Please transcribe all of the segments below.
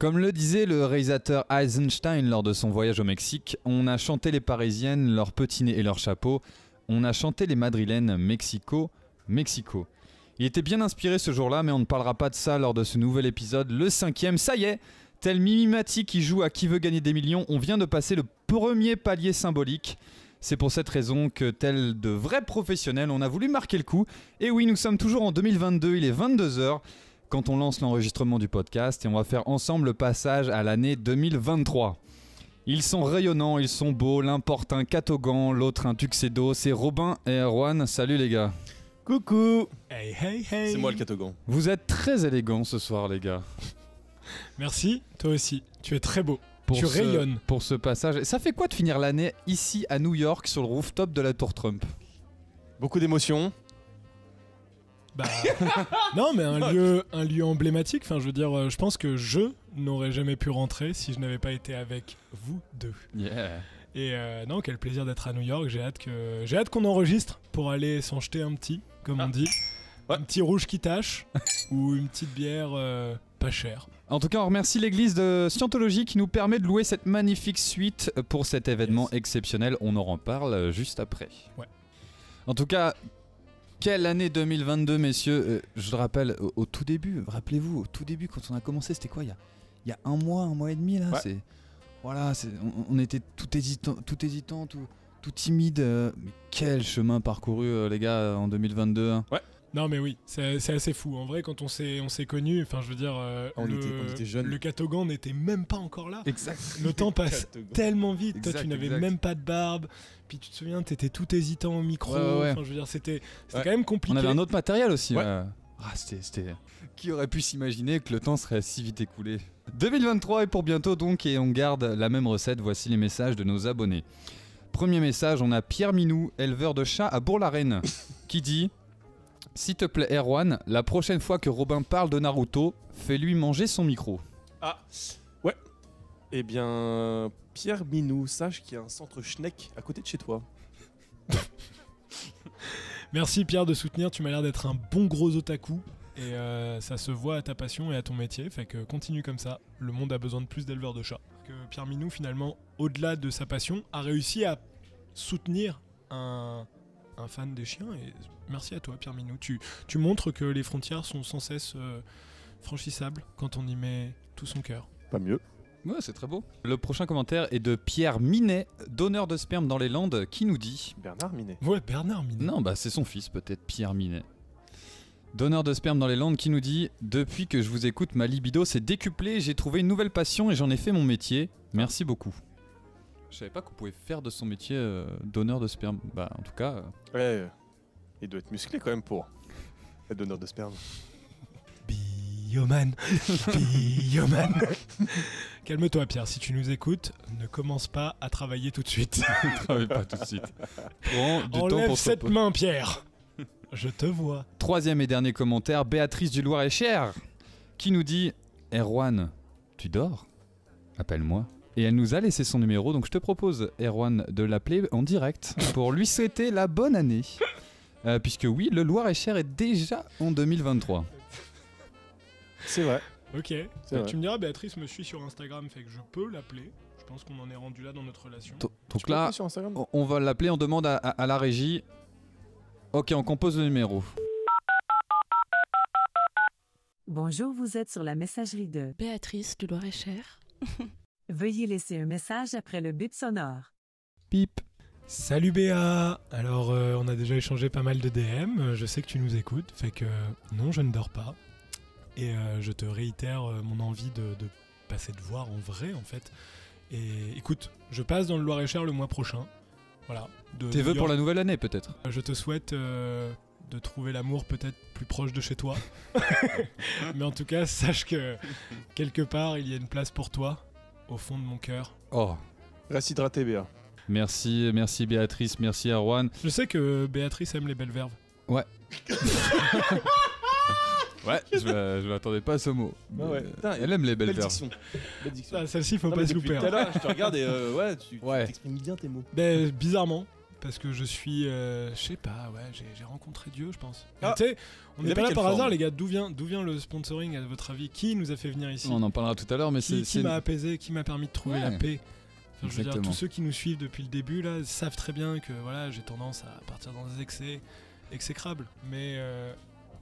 Comme le disait le réalisateur Eisenstein lors de son voyage au Mexique, on a chanté les Parisiennes, leurs petits nez et leurs chapeaux. On a chanté les Madrilènes, Mexico, Mexico. Il était bien inspiré ce jour-là, mais on ne parlera pas de ça lors de ce nouvel épisode, le 5e. Ça y est, tel Mimimati qui joue à Qui veut gagner des millions, on vient de passer le premier palier symbolique. C'est pour cette raison que, tel de vrais professionnels, on a voulu marquer le coup. Et oui, nous sommes toujours en 2022, il est 22h. Quand on lance l'enregistrement du podcast et on va faire ensemble le passage à l'année 2023. Ils sont rayonnants, ils sont beaux, l'un porte un catogan, l'autre un tuxedo, c'est Robin et Erwan. Salut les gars. Coucou. Hey, hey, hey. C'est moi le catogan. Vous êtes très élégants ce soir les gars. Merci, toi aussi, tu es très beau. Tu rayonnes. Pour ce passage. Ça fait quoi de finir l'année ici à New York sur le rooftop de la Tour Trump? Beaucoup d'émotions. Bah non, mais un lieu emblématique. Enfin, je veux dire, je pense que je n'aurais jamais pu rentrer si je n'avais pas été avec vous deux. Yeah. Et non, quel plaisir d'être à New York. J'ai hâte qu'on enregistre pour aller s'en jeter un petit, comme on dit, ouais. Un petit rouge qui tâche ou une petite bière pas chère. En tout cas, on remercie l'église de Scientologie qui nous permet de louer cette magnifique suite pour cet événement exceptionnel. On en reparle juste après. Ouais. En tout cas, quelle année 2022, messieurs. Je le rappelle, au tout début, rappelez-vous, au tout début, quand on a commencé, c'était quoi, il y a un mois et demi, là. Ouais. On était tout hésitant, tout timide. Mais quel chemin parcouru, les gars, en 2022. Hein. Ouais. Non mais oui, c'est assez fou. En vrai, quand on s'est connus, enfin je veux dire, on était jeunes. Le catogan n'était même pas encore là. Exact. Le temps passe tellement vite. Exact, Toi, tu n'avais exact. même pas de barbe. Puis tu te souviens, t'étais tout hésitant au micro. Ouais. Enfin, je veux dire, c'était quand même compliqué. On avait un autre matériel aussi. Ouais. C'était... Qui aurait pu s'imaginer que le temps serait si vite écoulé? 2023 est pour bientôt donc et on garde la même recette. Voici les messages de nos abonnés. Premier message, on a Pierre Minou, éleveur de chats à Bourg-la-Reine, qui dit... S'il te plaît Erwan, la prochaine fois que Robin parle de Naruto, fais-lui manger son micro. Ah, ouais. Eh bien, Pierre Minou, sache qu'il y a un centre Schneck à côté de chez toi. Merci Pierre de soutenir. Tu m'as l'air d'être un bon gros otaku. Et ça se voit à ta passion et à ton métier. Fait que continue comme ça. Le monde a besoin de plus d'éleveurs de chats. Que Pierre Minou, finalement, au-delà de sa passion, a réussi à soutenir un fan des chiens, et merci à toi Pierre Minou, tu montres que les frontières sont sans cesse franchissables quand on y met tout son cœur. Pas mieux. Ouais, c'est très beau. Le prochain commentaire est de Pierre Minet, donneur de sperme dans les Landes, qui nous dit... Bernard Minet. Ouais, Bernard Minet. Non, c'est son fils peut-être, Pierre Minet. Donneur de sperme dans les Landes qui nous dit « Depuis que je vous écoute, ma libido s'est décuplée, j'ai trouvé une nouvelle passion et j'en ai fait mon métier. Merci beaucoup. » Je savais pas qu'on pouvait faire de son métier donneur de sperme. En tout cas... Ouais, il doit être musclé quand même pour être donneur de sperme. Bioman. Bioman. Calme-toi Pierre, si tu nous écoutes, ne commence pas à travailler tout de suite. Ne travaille pas tout de suite. Prends du temps Enlève pour cette main Pierre. Je te vois. Troisième et dernier commentaire, Béatrice du Loir-et-Cher, qui nous dit « Erwan, tu dors? Appelle-moi. » Et elle nous a laissé son numéro, donc je te propose, Erwan, de l'appeler en direct pour lui souhaiter la bonne année. Puisque oui, le Loir-et-Cher est déjà en 2023. C'est vrai. Ok. vrai. Tu me diras, Béatrice me suit sur Instagram, fait que je peux l'appeler. Je pense qu'on en est rendu là dans notre relation. Donc Tu peux là, l'appeler sur Instagram on va l'appeler, on demande à la régie. Ok, on compose le numéro. Bonjour, vous êtes sur la messagerie de Béatrice du Loir-et-Cher. Veuillez laisser un message après le bip sonore. Pip. Salut Béa. Alors, on a déjà échangé pas mal de DM. Je sais que tu nous écoutes, fait que non, je ne dors pas. Et je te réitère mon envie de passer te voir en vrai, en fait. Et écoute, je passe dans le Loir-et-Cher le mois prochain. Voilà. Tes vœux pour la nouvelle année, peut-être? Je te souhaite de trouver l'amour peut-être plus proche de chez toi. Mais en tout cas, sache que quelque part, il y a une place pour toi, au fond de mon cœur. Oh. Reste hydraté, Béa. Merci Béatrice, merci Erwan. Je sais que Béatrice aime les belles verves. Ouais. Ouais, je m'attendais pas à ce mot. Bah ouais. Putain, Elle aime les belles Belle verbes. diction. Belle diction. Ah, celle-ci, faut Non, pas mais se depuis louper. tout à Hein. l'heure, je te regarde et tu Ouais. t'exprimes bien tes mots. Ben, bizarrement, parce que je suis, je sais pas, ouais, j'ai rencontré Dieu, je pense. Ah, Tu sais, on il n'est avait pas là quelle par forme hasard, les gars. D'où vient le sponsoring à votre avis? Qui nous a fait venir ici? On en parlera tout à l'heure, mais Qui c'est m'a apaisé, qui m'a permis de trouver Ouais. la paix. Enfin, je veux dire, Exactement. tous ceux qui nous suivent depuis le début là savent très bien que voilà, j'ai tendance à partir dans des excès exécrables. Mais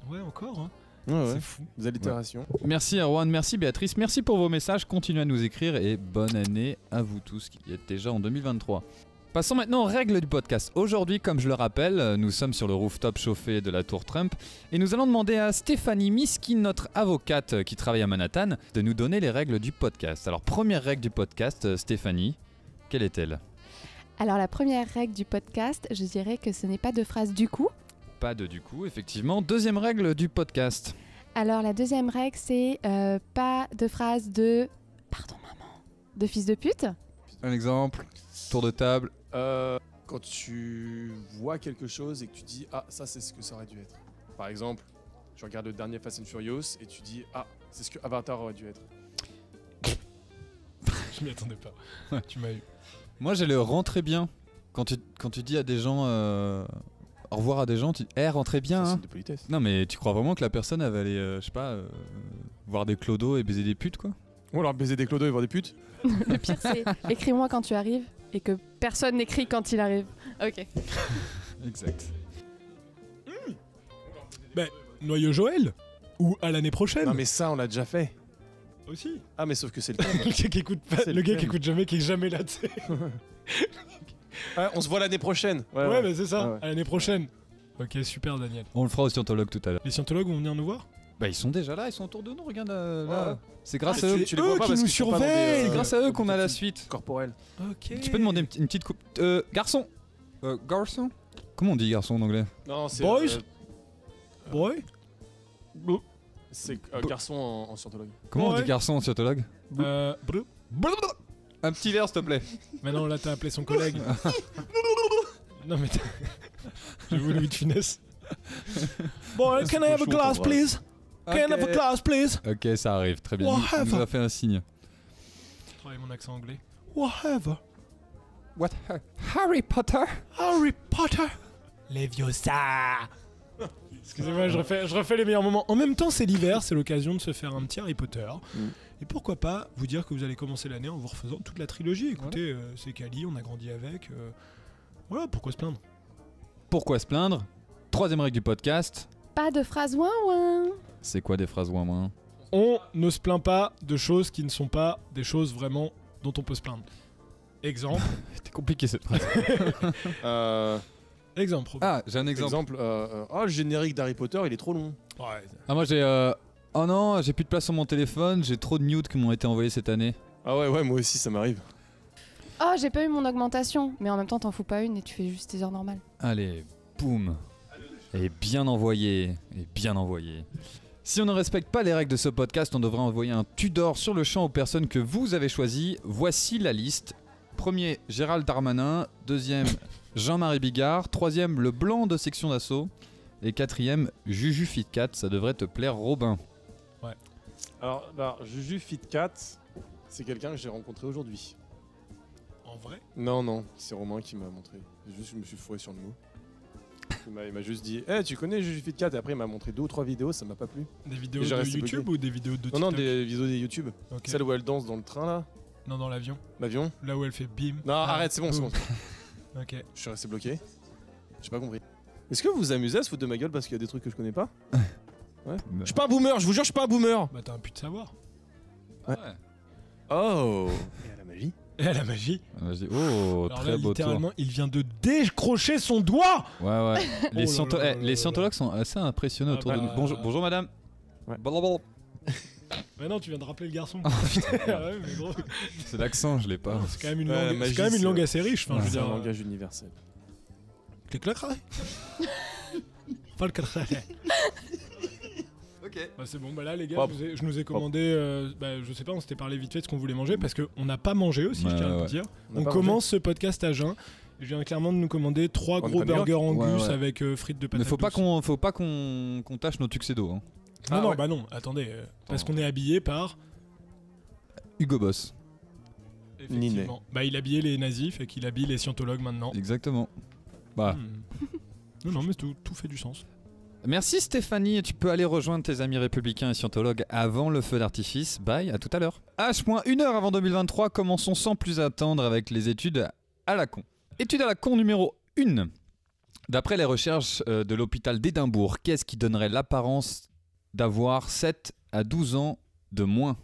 ouais, encore, hein. C'est fou. Des allitérations. Merci Erwan, merci Béatrice, merci pour vos messages, continuez à nous écrire et bonne année à vous tous qui êtes déjà en 2023. Passons maintenant aux règles du podcast. Aujourd'hui, comme je le rappelle, nous sommes sur le rooftop chauffé de la tour Trump et nous allons demander à Stéphanie Miskin, notre avocate qui travaille à Manhattan, de nous donner les règles du podcast. Alors, première règle du podcast, Stéphanie, quelle est-elle? Alors la première règle du podcast, je dirais que ce n'est pas de phrase du coup. Pas de du coup, effectivement. Deuxième règle du podcast. Alors la deuxième règle, c'est pas de phrase de pardon maman, de fils de pute. Un exemple, tour de table. Quand tu vois quelque chose et que tu dis ah ça c'est ce que ça aurait dû être. Par exemple, tu regardes le dernier Fast and Furious et tu dis ah c'est ce que Avatar aurait dû être. Je m'y attendais pas. Tu m'as eu. Moi, j'ai le rentrez bien. Quand tu dis à des gens au revoir à des gens, tu dis rentrez bien. C'est un Hein. signe de politesse. Non, mais tu crois vraiment que la personne elle va aller, je sais pas, voir des clodos et baiser des putes, quoi? Ou alors baiser des clodos et voir des putes. Le pire c'est écris-moi quand tu arrives et que personne n'écrit quand il arrive. Ok. Exact. Noyau Joël ou à l'année prochaine. Non mais ça on l'a déjà fait. Aussi. Ah mais sauf que c'est le thème. Le gars qui écoute pas, C'est le gars le qui thème. écoute jamais, qui est jamais là, tu sais. Ouais, on se voit l'année prochaine. Ouais, mais c'est ça. Ouais, ouais. À l'année prochaine. Ok, super Daniel. On le fera au scientologue tout à l'heure. Les scientologues vont venir nous voir. Bah, ils sont déjà là, ils sont autour de nous, regarde là. Ouais. C'est grâce Ah, à eux. c'est tu les vois eux pas qui parce nous qu'ils sont pas dans des, surveillent. C'est grâce à eux qu'on a la compétitions suite. corporelles. Ok. Tu peux demander une petite coupe. Garçon. Garçon. Comment on dit garçon en anglais? Non c'est Boys Boy c'est garçon en scientologue. Comment on Ouais. dit garçon en scientologue? Brr. Un petit verre, s'il te plaît. Maintenant là t'as appelé son collègue. Non mais j'ai voulu de finesse. Boy, can I have a glass please? Can I have a glass please? Ok, ça arrive, très bien. Whatever. Il nous a fait un signe. Travaille mon accent anglais. Whatever. What? Harry Potter? Harry Potter. Leviosa. Excusez-moi, je refais les meilleurs moments. En même temps, c'est l'hiver, c'est l'occasion de se faire un petit Harry Potter. Et pourquoi pas vous dire que vous allez commencer l'année en vous refaisant toute la trilogie. Écoutez, c'est Kali, on a grandi avec. Voilà, pourquoi se plaindre? Pourquoi se plaindre? Troisième règle du podcast. Pas de phrase ouin ouin. C'est quoi des phrases ouin ouin? On ne se plaint pas de choses qui ne sont pas des choses vraiment dont on peut se plaindre. Exemple. C'était compliqué cette phrase. Exemple. Ah, j'ai un exemple. Exemple, le générique d'Harry Potter il est trop long. Ouais. Ah, moi j'ai. Oh non, j'ai plus de place sur mon téléphone, j'ai trop de nudes qui m'ont été envoyés cette année. Ah ouais moi aussi ça m'arrive. Oh, j'ai pas eu mon augmentation, mais en même temps t'en fous pas une et tu fais juste tes heures normales. Allez, boum. Et bien envoyé. Et bien envoyé. Si on ne respecte pas les règles de ce podcast, on devrait envoyer un Tudor sur le champ aux personnes que vous avez choisies. Voici la liste. Premier, Gérald Darmanin. Deuxième, Jean-Marie Bigard. Troisième, le blanc de section d'assaut. Et quatrième, Juju Fitcat. Ça devrait te plaire, Robin. Alors Juju Fitcat, c'est quelqu'un que j'ai rencontré aujourd'hui. En vrai. Non, c'est Romain qui m'a montré. Je me suis fourré sur le mot. Il m'a juste dit tu connais Juju Fitcat et après il m'a montré 2 ou 3 vidéos, ça m'a pas plu. Des vidéos Et j'ai de resté YouTube bloqué. ou des vidéos de TikTok? Non, des vidéos de YouTube. Ok. Celle où elle danse dans le train là, Non, dans l'avion. l'avion. Là où elle fait bim. Non, arrête, c'est bon, c'est bon. Ok. Je suis resté bloqué. J'ai pas compris. Est-ce que vous vous amusez à se foutre de ma gueule parce qu'il y a des trucs que je connais pas? Je suis pas un boomer, je vous jure, je suis pas un boomer. Bah t'as un pu de savoir. Ouais. Oh. Et à la magie. Et à la magie. Vas-y. Oh, Alors très là, beau tour. littéralement, il vient de décrocher son doigt. Ouais. Les, Oh là là là les là scientologues sont assez impressionnés Ah autour de bah. nous. Bonjour madame. Ouais. Blablabla. Mais non, tu viens de rappeler le garçon. Oh, Ah ouais, mais gros, C'est l'accent, je l'ai pas. c'est quand même une Ouais, la langue, magie, c'est quand même une c'est- langue assez riche. Enfin, je veux C'est un dire, langage universel. les claquerais. Pas le claquerais. Ok. Bah, c'est bon, bah là les gars, Hop. je nous ai commandé, je sais pas, on s'était parlé vite fait de ce qu'on voulait manger parce qu'on n'a pas mangé aussi, Ouais, je tiens à ouais. le dire. On a On pas commence ce podcast à jeun. Je viens clairement de nous commander 3 On est gros pas New York. burgers Angus Ouais. avec frites de patates Mais faut pas douces. qu'on tâche nos tuxedos. Hein. Non, Ah non, ouais. bah non, attendez, parce qu'on est habillé par... Hugo Boss. Effectivement. Bah il habillait les nazis, fait qu'il habille les scientologues maintenant. Exactement. Bah. Non, mais tout fait du sens. Merci Stéphanie, tu peux aller rejoindre tes amis républicains et scientologues avant le feu d'artifice. Bye, à tout à l'heure. H-1 heure avant 2023, commençons sans plus attendre avec les études à la con. Étude à la con numéro 1. D'après les recherches de l'hôpital d'Édimbourg, qu'est-ce qui donnerait l'apparence d'avoir 7 à 12 ans de moins?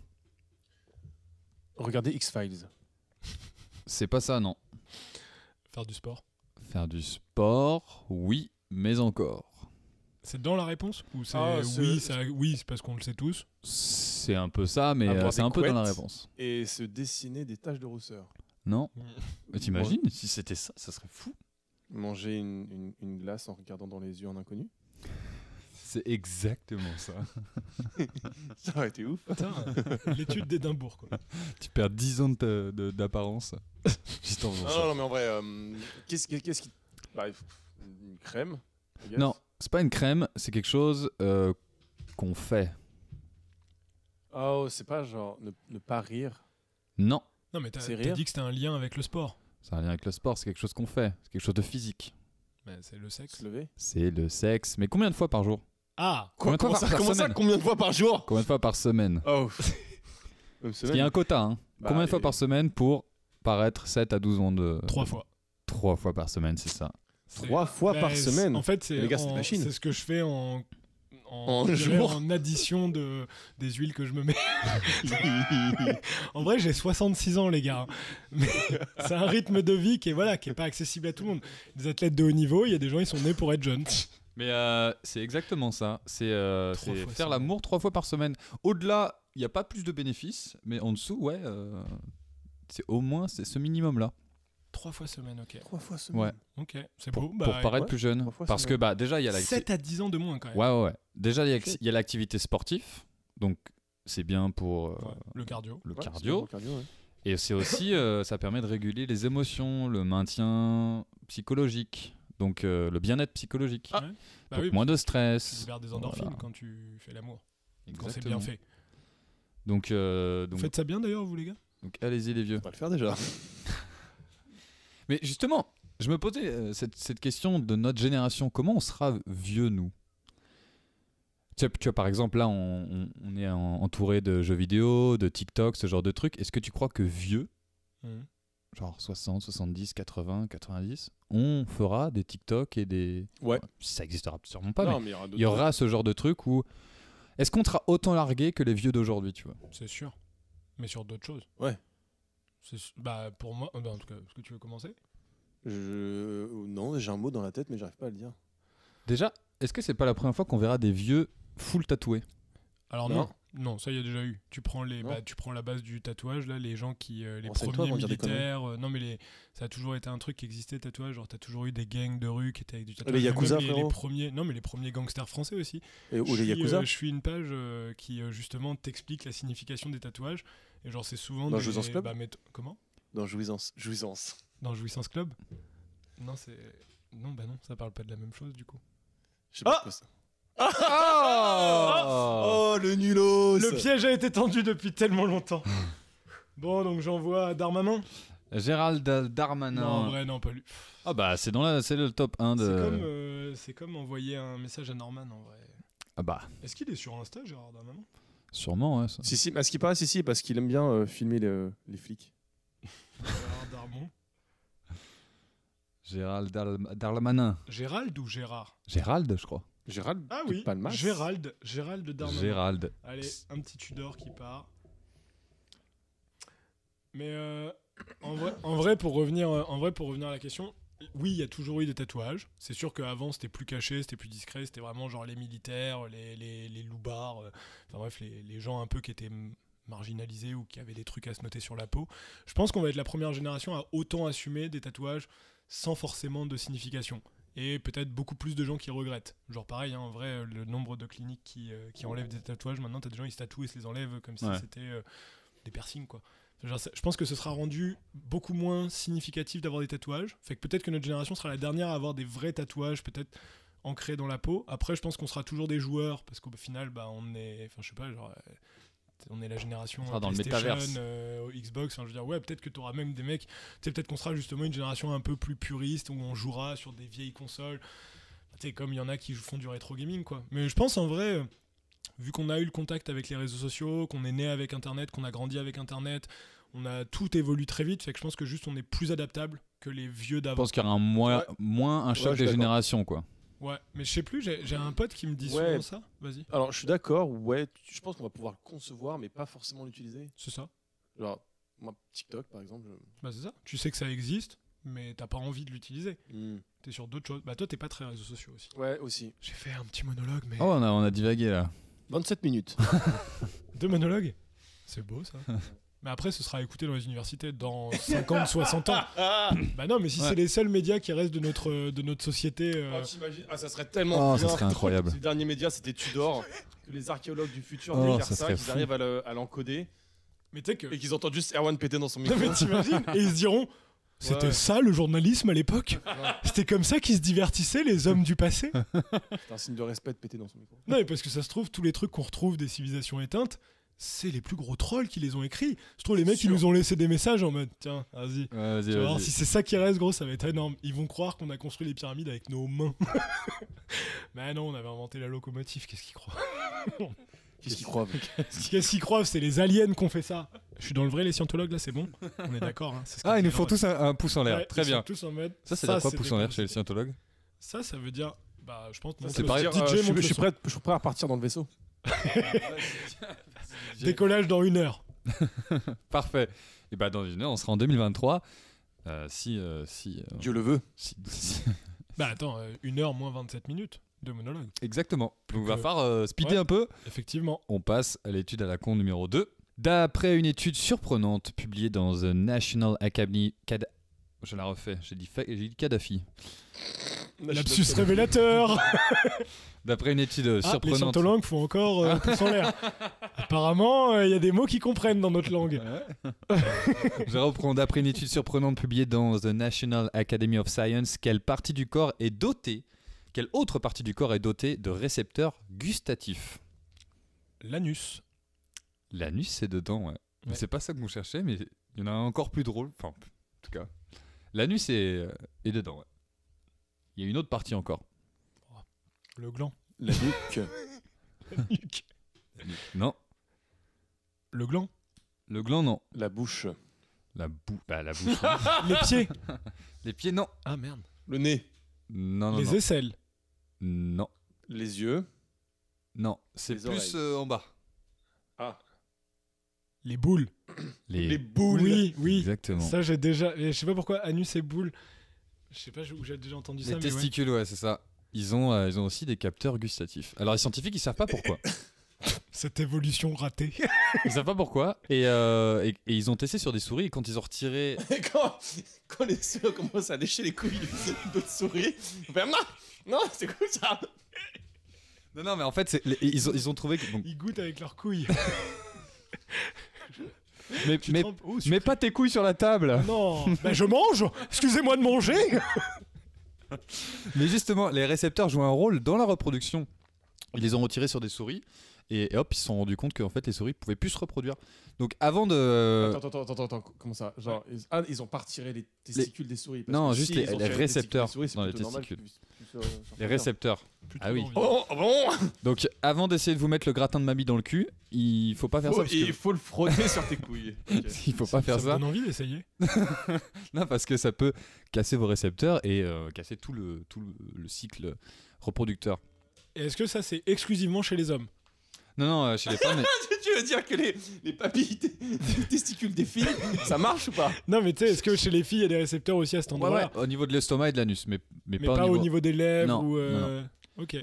Regardez X-Files. C'est pas ça, non. Faire du sport. Faire du sport, oui, mais encore. C'est dans la réponse ou c'est oui, c'est parce qu'on le sait tous. C'est un peu ça, mais Avoir c'est des un peu dans la couettes. réponse. Et se dessiner des taches de rousseur. Non. Mais t'imagines, si c'était ça, ça serait fou. Manger une glace en regardant dans les yeux un inconnu. C'est exactement ça. Ça aurait été ouf. Putain, l'étude d'Édimbourg, quoi. Tu perds 10 ans d'apparence. Juste en faisant ça. Non, mais en vrai, qu'est-ce qui... Bah, une crème I guess. Non, c'est pas une crème, c'est quelque chose qu'on fait. Oh, c'est pas genre ne pas rire. Non, Non, mais t'as C'est rire. dit que c'était un lien avec le sport. ça a un lien avec le sport, c'est quelque chose qu'on fait. C'est quelque chose de physique. Mais c'est le sexe. Se lever. C'est le sexe. Mais combien de fois par jour? Ah, Combien de fois par semaine? Combien de fois par jour? Combien de fois par semaine? Oh. Parce qu'il y a un quota, hein. Bah, Combien de fois et- par semaine pour paraître 7 à 12 ans de... 3 fois. 3 fois par semaine, c'est ça. C'est- 3 fois Bah, par semaine. En fait, c'est Les gars, c'est une machine. c'est ce que je fais en jour. en addition des huiles que je me mets. En vrai, j'ai 66 ans, les gars. Mais c'est un rythme de vie qui est pas accessible à tout le monde. Des athlètes de haut niveau, il y a des gens, ils sont nés pour être jeunes. Mais c'est exactement ça. C'est 3 fois faire semaine. l'amour 3 fois par semaine. Au-delà, il n'y a pas plus de bénéfices, mais en dessous, ouais, c'est au moins c'est ce minimum-là 3 fois semaine, ok. 3 fois semaine. Ouais. Ok, c'est pour, beau. pour paraître ouais, plus jeune. 3 fois Parce que semaine. bah, déjà, il y a 7 à 10 ans de moins, quand même. ouais. Déjà, il y a l'activité sportive. Donc, c'est bien pour Ouais, le cardio. le Ouais, c'est cardio. bon, le cardio, ouais. Et c'est aussi, ça permet de réguler les émotions, le maintien psychologique. Donc, le bien-être psychologique. Bah Donc, oui, moins de tu stress. libères des endorphines Voilà. quand tu fais l'amour. Quand c'est Exactement. bien fait. Donc, Vous faites ça bien, d'ailleurs, vous, les gars? donc allez-y, les vieux. On va le faire déjà. Mais justement, je me posais cette question de notre génération. Comment on sera vieux, nous? Tu vois, par exemple, là, on est entouré de jeux vidéo, de TikTok, ce genre de trucs. Est-ce que tu crois que vieux, Mhm. genre 60, 70, 80, 90, on fera des TikTok et des... Ouais. Ça existera sûrement pas, Non, mais mais il y aura d'autres il y aura ce genre de truc où... Est-ce qu'on sera autant largué que les vieux d'aujourd'hui, tu vois? C'est sûr. Mais sur d'autres choses. Ouais. Bah, pour moi, en tout cas, est-ce que tu veux commencer? Non, j'ai un mot dans la tête, mais j'arrive pas à le dire. Déjà, est-ce que c'est pas la première fois qu'on verra des vieux full tatoués? Alors Non. non, ça il y a déjà eu. Tu prends Non. tu prends la base du tatouage là, les gens qui les Renseigne-toi premiers avant de dire des militaires. Non mais ça a toujours été un truc qui existait tatouage. Genre t'as toujours eu des gangs de rue qui étaient avec du tatouage. Les Mais Yakuza, même les frérot. premiers, non mais les premiers gangsters français aussi. Ou Je les suis, Yakuza. je suis une page qui justement t'explique la signification des tatouages. Et genre c'est souvent Dans des. Jouissance Club Comment? Dans Jouissance. Jouissance. Dans Jouissance Club. Non c'est. Non bah non, ça parle pas de la même chose du coup. Je sais pas Ah quoi ça. Oh, Oh, le nulos. Le piège a été tendu depuis tellement longtemps. Bon donc j'envoie Darmanin. Gérald Darmanin. Non en vrai non pas lui. Ah bah c'est le top 1 de... C'est comme envoyer un message à Norman en vrai. Ah bah Est-ce qu'il est sur Insta, Gérard Darmanin? sûrement, ouais. Ça. Si, à ce qui paraît, si, parce qu'il aime bien filmer les flics. Gérard Darmon. Gérald Darmanin. Gérald ou Gérard? Gérald, je crois. Gérald Ah de oui, Palmas. Gérald Darmanin. Gérald. Allez, un petit Tudor qui part. Mais en vrai, pour revenir à la question, oui, il y a toujours eu des tatouages. C'est sûr qu'avant, c'était plus caché, c'était plus discret. C'était vraiment genre les militaires, les loupards. Enfin bref, les gens un peu qui étaient marginalisés ou qui avaient des trucs à se noter sur la peau. Je pense qu'on va être la première génération à autant assumer des tatouages sans forcément de signification. Et peut-être beaucoup plus de gens qui regrettent. Genre pareil, hein, en vrai, le nombre de cliniques qui enlèvent des tatouages, maintenant t'as des gens qui se tatouent et se les enlèvent comme si Ouais. c'était des piercings quoi. Genre, je pense que ce sera rendu beaucoup moins significatif d'avoir des tatouages. Fait que peut-être que notre génération sera la dernière à avoir des vrais tatouages, peut-être ancrés dans la peau. Après, je pense qu'on sera toujours des joueurs parce qu'au final, bah, on est, enfin je sais pas, genre, on est la génération On sera dans le PlayStation, métaverse. Xbox. Enfin, je veux dire, ouais, peut-être que tu auras même des mecs. Tu sais, peut-être qu'on sera justement une génération un peu plus puriste où on jouera sur des vieilles consoles. Tu sais, comme il y en a qui font du rétro gaming, quoi. Mais je pense en vrai, vu qu'on a eu le contact avec les réseaux sociaux, qu'on est né avec Internet, qu'on a grandi avec Internet, on a tout évolue très vite. Fait que je pense que juste on est plus adaptable que les vieux Je d'avant. pense qu'il y aura moins un choc je suis des d'accord. générations, quoi. Ouais, mais je sais plus, j'ai un pote qui me dit Ouais. souvent ça. Vas-y. Alors, je suis d'accord, ouais, je pense qu'on va pouvoir le concevoir, mais pas forcément l'utiliser. C'est ça. Genre, moi, TikTok, par exemple, Bah c'est ça. Tu sais que ça existe, mais t'as pas envie de l'utiliser. T'es sur d'autres choses. Bah toi, t'es pas très réseaux sociaux aussi. Ouais, aussi. J'ai fait un petit monologue, mais... Oh, on a divagué, là. 27 minutes. 2 monologues. C'est beau, ça. Mais après, ce sera écouté dans les universités dans 50, 60 ans. Bah non, mais si Ouais. c'est les seuls médias qui restent de notre société... Oh, t'imagines ça serait tellement Oh, ça bien. serait incroyable. Si le dernier média, c'était Tudor, que les archéologues du futur Oh, viennent ça faire ça, serait qu'ils fou. arrivent à l'encoder, Mais tu sais que... et qu'ils entendent juste Erwan péter dans son Non, micro. mais t'imagines. Et ils se diront... C'était Ouais. ça le journalisme à l'époque. C'était comme ça qu'ils se divertissaient, les hommes du passé. C'est un signe de respect de péter dans son micro. Non, mais parce que ça se trouve, tous les trucs qu'on retrouve des civilisations éteintes, c'est les plus gros trolls qui les ont écrits. Je trouve les mecs qui Sûr. nous ont laissé des messages en mode tiens, vas-y. Vas-y, Tu vas voir, vas-y. si c'est ça qui reste, gros, ça va être énorme. Ils vont croire qu'on a construit les pyramides avec nos mains. Mais non, on avait inventé la locomotive, qu'est-ce qu'ils croient? Qu'est-ce qu'ils croient Qu'est-ce qu'ils croient? C'est les aliens qui ont fait ça. Je suis dans le vrai, les scientologues, là, c'est bon? On est d'accord, hein, c'est ce Ah, qu'ils ils nous disent font en tous un pouce en l'air. Ouais, Très ils sont bien. tous en mode. Ça, c'est quoi c'est pouce des en l'air chez les concepts. scientologues? Ça veut dire. Bah, je pense. Ça, montre c'est le pareil. dire, DJ, je montre le suis son. prêt à repartir dans le vaisseau. Décollage dans 1 heure. Parfait. Et bah, dans 1 heure, on sera en 2023. Si Dieu le veut. Bah, attends, 1 heure moins 27 minutes de monologue. Exactement. Donc, on va que- faire speeder Ouais. un peu. Effectivement. On passe à l'étude à la con numéro 2. D'après une étude surprenante publiée dans The National Academy... Je la refais, j'ai dit Kadhafi. Lapsus révélateur. D'après une étude Les surprenante... scientologues font encore pouce en l'air. Apparemment, il y a des mots qui comprennent dans notre langue. Je reprends. D'après une étude surprenante publiée dans The National Academy of Science, quelle autre partie du corps est dotée de récepteurs gustatifs? L'anus. L'anus, c'est dedans, ouais. Mais Ouais. c'est pas ça que vous cherchez, mais il y en a un encore plus drôle. Enfin, en tout cas, l'anus est dedans, ouais. Il y a une autre partie encore. Le gland. La nuque. La nuque. Non, Le gland. le gland, non. La bouche. La bouche, oui. Les pieds. Les pieds, non. Ah merde. Le nez. Non. Les aisselles. Non, Les yeux. non. C'est Les plus oreilles. en bas. Ah. Les boules. Les boules. Oui. Exactement. Ça, j'ai déjà. Je sais pas pourquoi anus et boules. Je sais pas où j'ai déjà entendu Les ça. Mais ouais. testicules, ouais, c'est ça. Ils ont aussi des capteurs gustatifs. Alors les scientifiques, ils savent pas pourquoi. Cette évolution ratée. Ils savent pas pourquoi. Et ils ont testé sur des souris. Et quand ils ont retiré, quand les souris commencent à lécher les couilles d'autres souris, on fait non, c'est cool ça. non, mais en fait, ils ont trouvé que. Bon, Ils goûtent avec leurs couilles. mais Tu mais, trempes- Oh, mets pas tes couilles sur la table. Non, bah je mange. Excusez-moi de manger. Mais justement, les récepteurs jouent un rôle dans la reproduction. Ils les ont retirés sur des souris. Et hop, ils se sont rendus compte qu'en fait, les souris pouvaient plus se reproduire. Donc avant de. Attends, comment ça? Genre, ils ont pas retiré les testicules des souris. Non, que juste si les- ils ont les retiré testicules récepteurs des souris, c'est dans les plutôt normal testicules. qu'ils puissent plus, s'en Les faire. récepteurs. Plutôt Ah oui. d'envie. Oh bon. Donc avant d'essayer de vous mettre le gratin de mamie dans le cul, il faut pas faire ça. Parce Il que... faut le frotter sur tes couilles. Ok. Il faut pas faire Ça me ça. donne envie d'essayer. Non, parce que ça peut casser vos récepteurs et casser tout le cycle reproducteur. Et est-ce que ça, c'est exclusivement chez les hommes? Non, chez les femmes. Tu veux dire que les papilles des testicules des filles, ça marche ou pas? Non, mais tu sais, est-ce que chez les filles, il y a des récepteurs aussi à cet endroit-là? Au niveau de l'estomac et de l'anus, mais Mais pas, pas au niveau des lèvres Non, ou. non, Ok.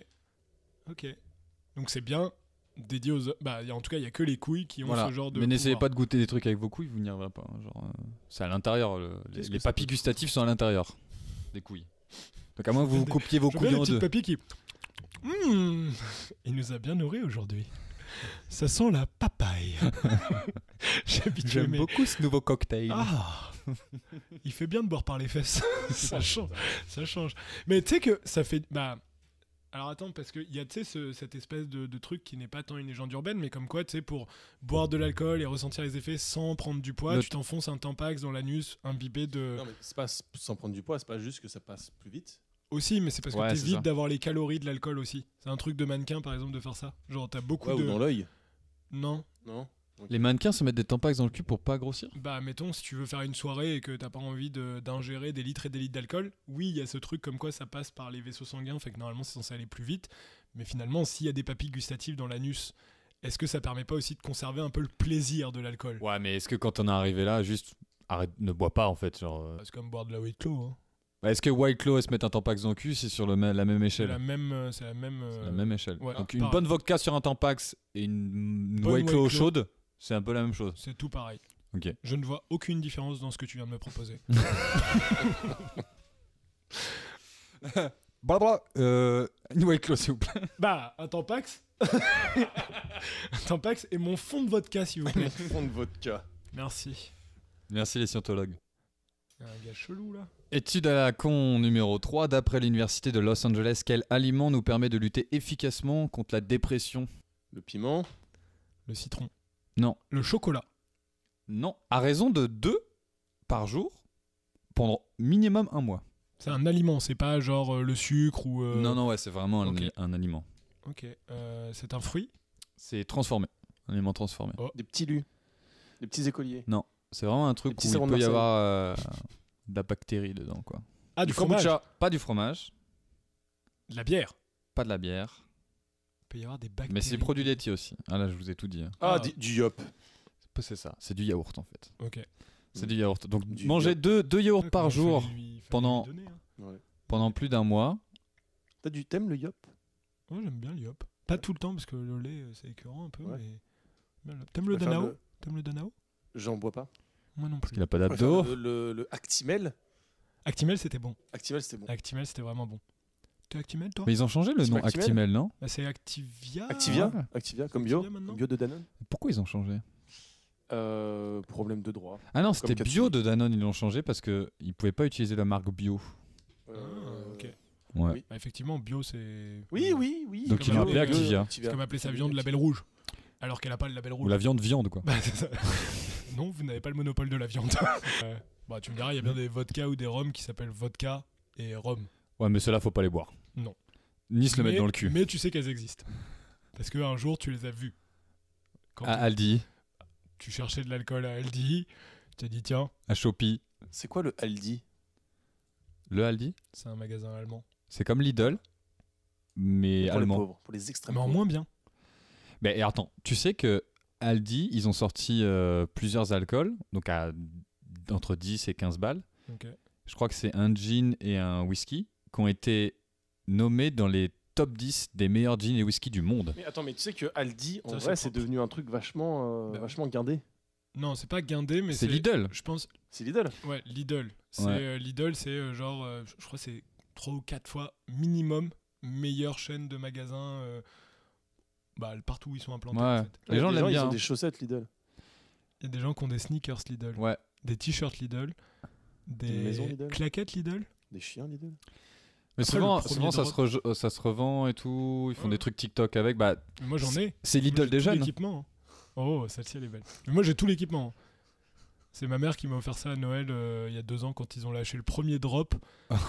Donc c'est bien dédié aux. Bah, en tout cas, il y a que les couilles qui ont Voilà. ce genre de. Mais n'essayez pouvoir. pas de goûter des trucs avec vos couilles, vous n'y arriverez pas. Hein. Genre, c'est à l'intérieur. Qu'est-ce Les que ça papilles peut- gustatifs sont à l'intérieur des couilles. Donc à moins que vous coupiez vos Je veux bien couilles les en petites deux. papilles qui. Il nous a bien nourris aujourd'hui. Ça sent la papaye. J'ai habitué J'aime mes- beaucoup ce nouveau cocktail. Ah, il fait bien de boire par les fesses. Ça change. Mais tu sais que ça fait. Bah, Alors attends, parce qu'il y a cette espèce de truc qui n'est pas tant une légende urbaine, mais comme quoi, tu sais, pour boire de l'alcool et ressentir les effets sans prendre du poids, tu t'enfonces un Tampax dans l'anus imbibé de... Non, mais c'est pas sans prendre du poids, c'est pas juste que ça passe plus vite. Aussi, mais c'est parce que Ouais, c'est t'évites ça. d'avoir les calories de l'alcool aussi. C'est un truc de mannequin, par exemple, de faire ça. Genre, t'as beaucoup Ouais, de... ou dans l'œil. Non. Non. Les mannequins se mettent des tampax dans le cul pour pas grossir? Bah, mettons, si tu veux faire une soirée et que t'as pas envie d'ingérer des litres et des litres d'alcool, oui, il y a ce truc comme quoi ça passe par les vaisseaux sanguins, fait que normalement c'est censé aller plus vite. Mais finalement, s'il y a des papilles gustatives dans l'anus, est-ce que ça permet pas aussi de conserver un peu le plaisir de l'alcool? Ouais, mais est-ce que quand on est arrivé là, juste arrête, ne bois pas en fait, genre. C'est comme boire de la White Claw. Hein. Bah, est-ce que White Claw et se mettre un tampax dans le cul, c'est sur la même C'est échelle? la même. C'est la même échelle. ouais, Donc une pareil. bonne vodka sur un tampax et une Bonne White Claw White Claw. chaude, c'est un peu la même chose. C'est tout pareil. Ok. Je ne vois aucune différence dans ce que tu viens de me proposer. Barbara, une White Claw s'il vous plaît. Bah, un Tampax. Un Tampax et mon fond de vodka, s'il vous plaît. Fond de vodka. Merci. Merci les scientologues. Il y a un gars chelou là. Étude à la con numéro 3. D'après l'université de Los Angeles, quel aliment nous permet de lutter efficacement contre la dépression? Le piment. Le citron. Non. Le chocolat. Non. À raison de 2 par jour pendant minimum un mois. C'est un aliment, c'est pas genre le sucre ou. Non, ouais, c'est vraiment ok. un aliment. Ok. C'est un fruit. C'est transformé. Un aliment transformé. Des petits lus. Des petits écoliers. C'est vraiment un truc Les petits où il savons de peut y Marseille. avoir de la bactérie dedans, quoi. Ah, du fromage. kombucha. Pas du fromage, De la bière. pas de la bière, Il peut y avoir des bactéries. mais c'est des produits laitiers aussi. Ah là, je vous ai tout dit. Hein. Ah, Ah. du yop. C'est ça, c'est du yaourt en fait. Ok. C'est du yaourt. Donc Du manger yaourt. deux yaourts par Fallait jour fallait pendant- lui donner, hein. Ouais. pendant plus d'un mois. T'aimes le yop? Ouais, j'aime bien le yop. Pas tout le temps parce que le lait c'est écœurant un peu. Ouais. Mais... T'aimes le préfères Danao? T'aimes le Danao? J'en bois pas. Moi non plus. Il a pas Je préfère d'abdos. Le Actimel. Actimel c'était bon. Actimel, c'était bon. Actimel c'était vraiment bon. T'es Actimel toi? Mais ils ont changé le C'est nom pas Actimel Actimel, non? Bah, c'est Activia. Activia. ouais. Activia, comme bio. Activia maintenant Comme bio de Danone. Pourquoi ils ont changé? Problème de droit. Ah non, c'était Comme bio Capsule. de Danone, ils l'ont changé parce que ils pouvaient pas utiliser la marque bio. Ah, ok. Ouais. Oui. Bah, effectivement, bio c'est. Oui, oui, oui. Donc, ils comme l'ont bio, appelé bio, Activia. C'est comme appeler sa viande label rouge. Alors qu'elle a pas le label Ou rouge. la viande quoi. Bah, c'est ça. Non, vous n'avez pas le monopole de la viande. Bah, tu me diras, il y a bien des vodkas ou des rhums qui s'appellent vodka et rhum. Ouais, mais ceux-là, faut pas les boire. Non. Ni se le mettre Mais- dans le cul. Mais tu sais qu'elles existent. Parce qu'un jour, tu les as vues. Quand À Aldi, tu cherchais de l'alcool à Aldi, tu t'es dit, tiens, à Shopee. C'est quoi le Aldi? Le Aldi, c'est un magasin allemand. c'est comme Lidl, mais Pour les allemand. pauvres, pour les extrêmes Mais en pauvres. moins bien. Mais et attends, tu sais que Aldi, ils ont sorti plusieurs alcools, donc entre 10 et 15 balles. Ok. Je crois que c'est un gin et un whisky qui ont été nommés dans les top 10 des meilleurs gins et whisky du monde. Mais attends, mais tu sais que Aldi, en Ça, vrai, c'est c'est propre. devenu un truc vachement, Bah, vachement guindé. Non, c'est pas guindé, mais C'est Lidl. Je pense. C'est Lidl. Ouais, Lidl. C'est, Ouais. Lidl, c'est genre, je crois que c'est 3 ou 4 fois minimum meilleure chaîne de magasins bah, partout où ils sont implantés. Ouais. En fait. Les gens l'aiment ils bien. ont hein. des chaussettes Lidl. Il y a des gens qui ont des sneakers Lidl, Ouais. des t-shirts Lidl, des maisons Lidl. claquettes Lidl. Des chiens Lidl. Mais Après, souvent, le premier souvent ça, drop. ça se revend et tout. Ils font Ouais. des trucs TikTok avec. Bah, Mais moi j'en ai. c'est Moi, Lidl j'ai des tout jeunes. l'équipement, hein. Oh, celle-ci elle est belle. Mais moi j'ai tout l'équipement. hein. C'est ma mère qui m'a offert ça à Noël il y a 2 ans quand ils ont lâché le premier drop.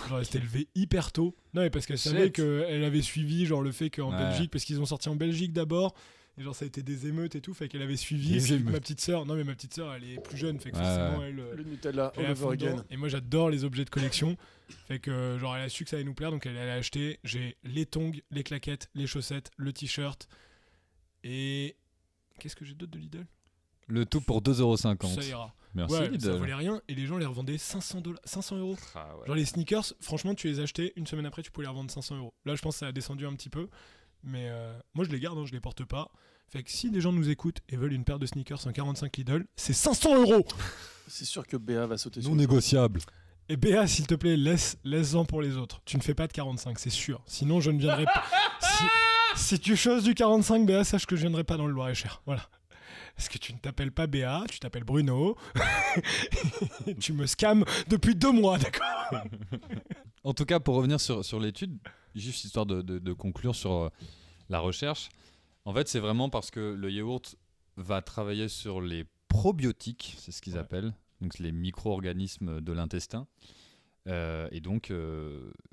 Genre elle s'était levée hyper tôt. Non mais parce qu'elle savait Shit. qu'elle avait suivi genre le fait qu'en Ouais. Belgique, parce qu'ils ont sorti en Belgique d'abord. Et genre ça a été des émeutes et tout, fait qu'elle avait suivi. Des Vu que émeutes. ma petite sœur, non mais ma petite sœur elle est plus jeune, fait que Ouais, forcément ouais. elle. Le Nutella Elle est all à fond over dedans. again. Et moi j'adore les objets de collection. Fait que genre elle a su que ça allait nous plaire, donc elle allait acheter. J'ai les tongs, les claquettes, les chaussettes, le t-shirt. Et. Qu'est-ce que j'ai d'autre de Lidl? Le tout pour 2,50€. Ça ira. Merci Ouais, Lidl. ça valait rien et les gens les revendaient 500 €. Ah ouais. Genre les sneakers, franchement, tu les achetais une semaine après, tu pouvais les revendre 500 €. Là, je pense que ça a descendu un petit peu. Mais moi, je les garde, hein, je les porte pas. Fait que si des gens nous écoutent et veulent une paire de sneakers en 45 Lidl, c'est 500 €. C'est sûr que Béa va sauter Non sur négociable. Et Béa, s'il te plaît, laisse-en pour les autres. Tu ne fais pas de 45, c'est sûr. Sinon, je ne viendrai pas. Si tu choses du 45, Béa, sache que je viendrai pas dans le Loir-et-Cher. Voilà. Parce que tu ne t'appelles pas Béa, tu t'appelles Bruno. Tu me scammes depuis 2 mois, d'accord? En tout cas, pour revenir sur l'étude, juste histoire de conclure sur la recherche. En fait, c'est vraiment parce que le yaourt va travailler sur les probiotiques, c'est ce qu'ils appellent, donc les micro-organismes de l'intestin, et donc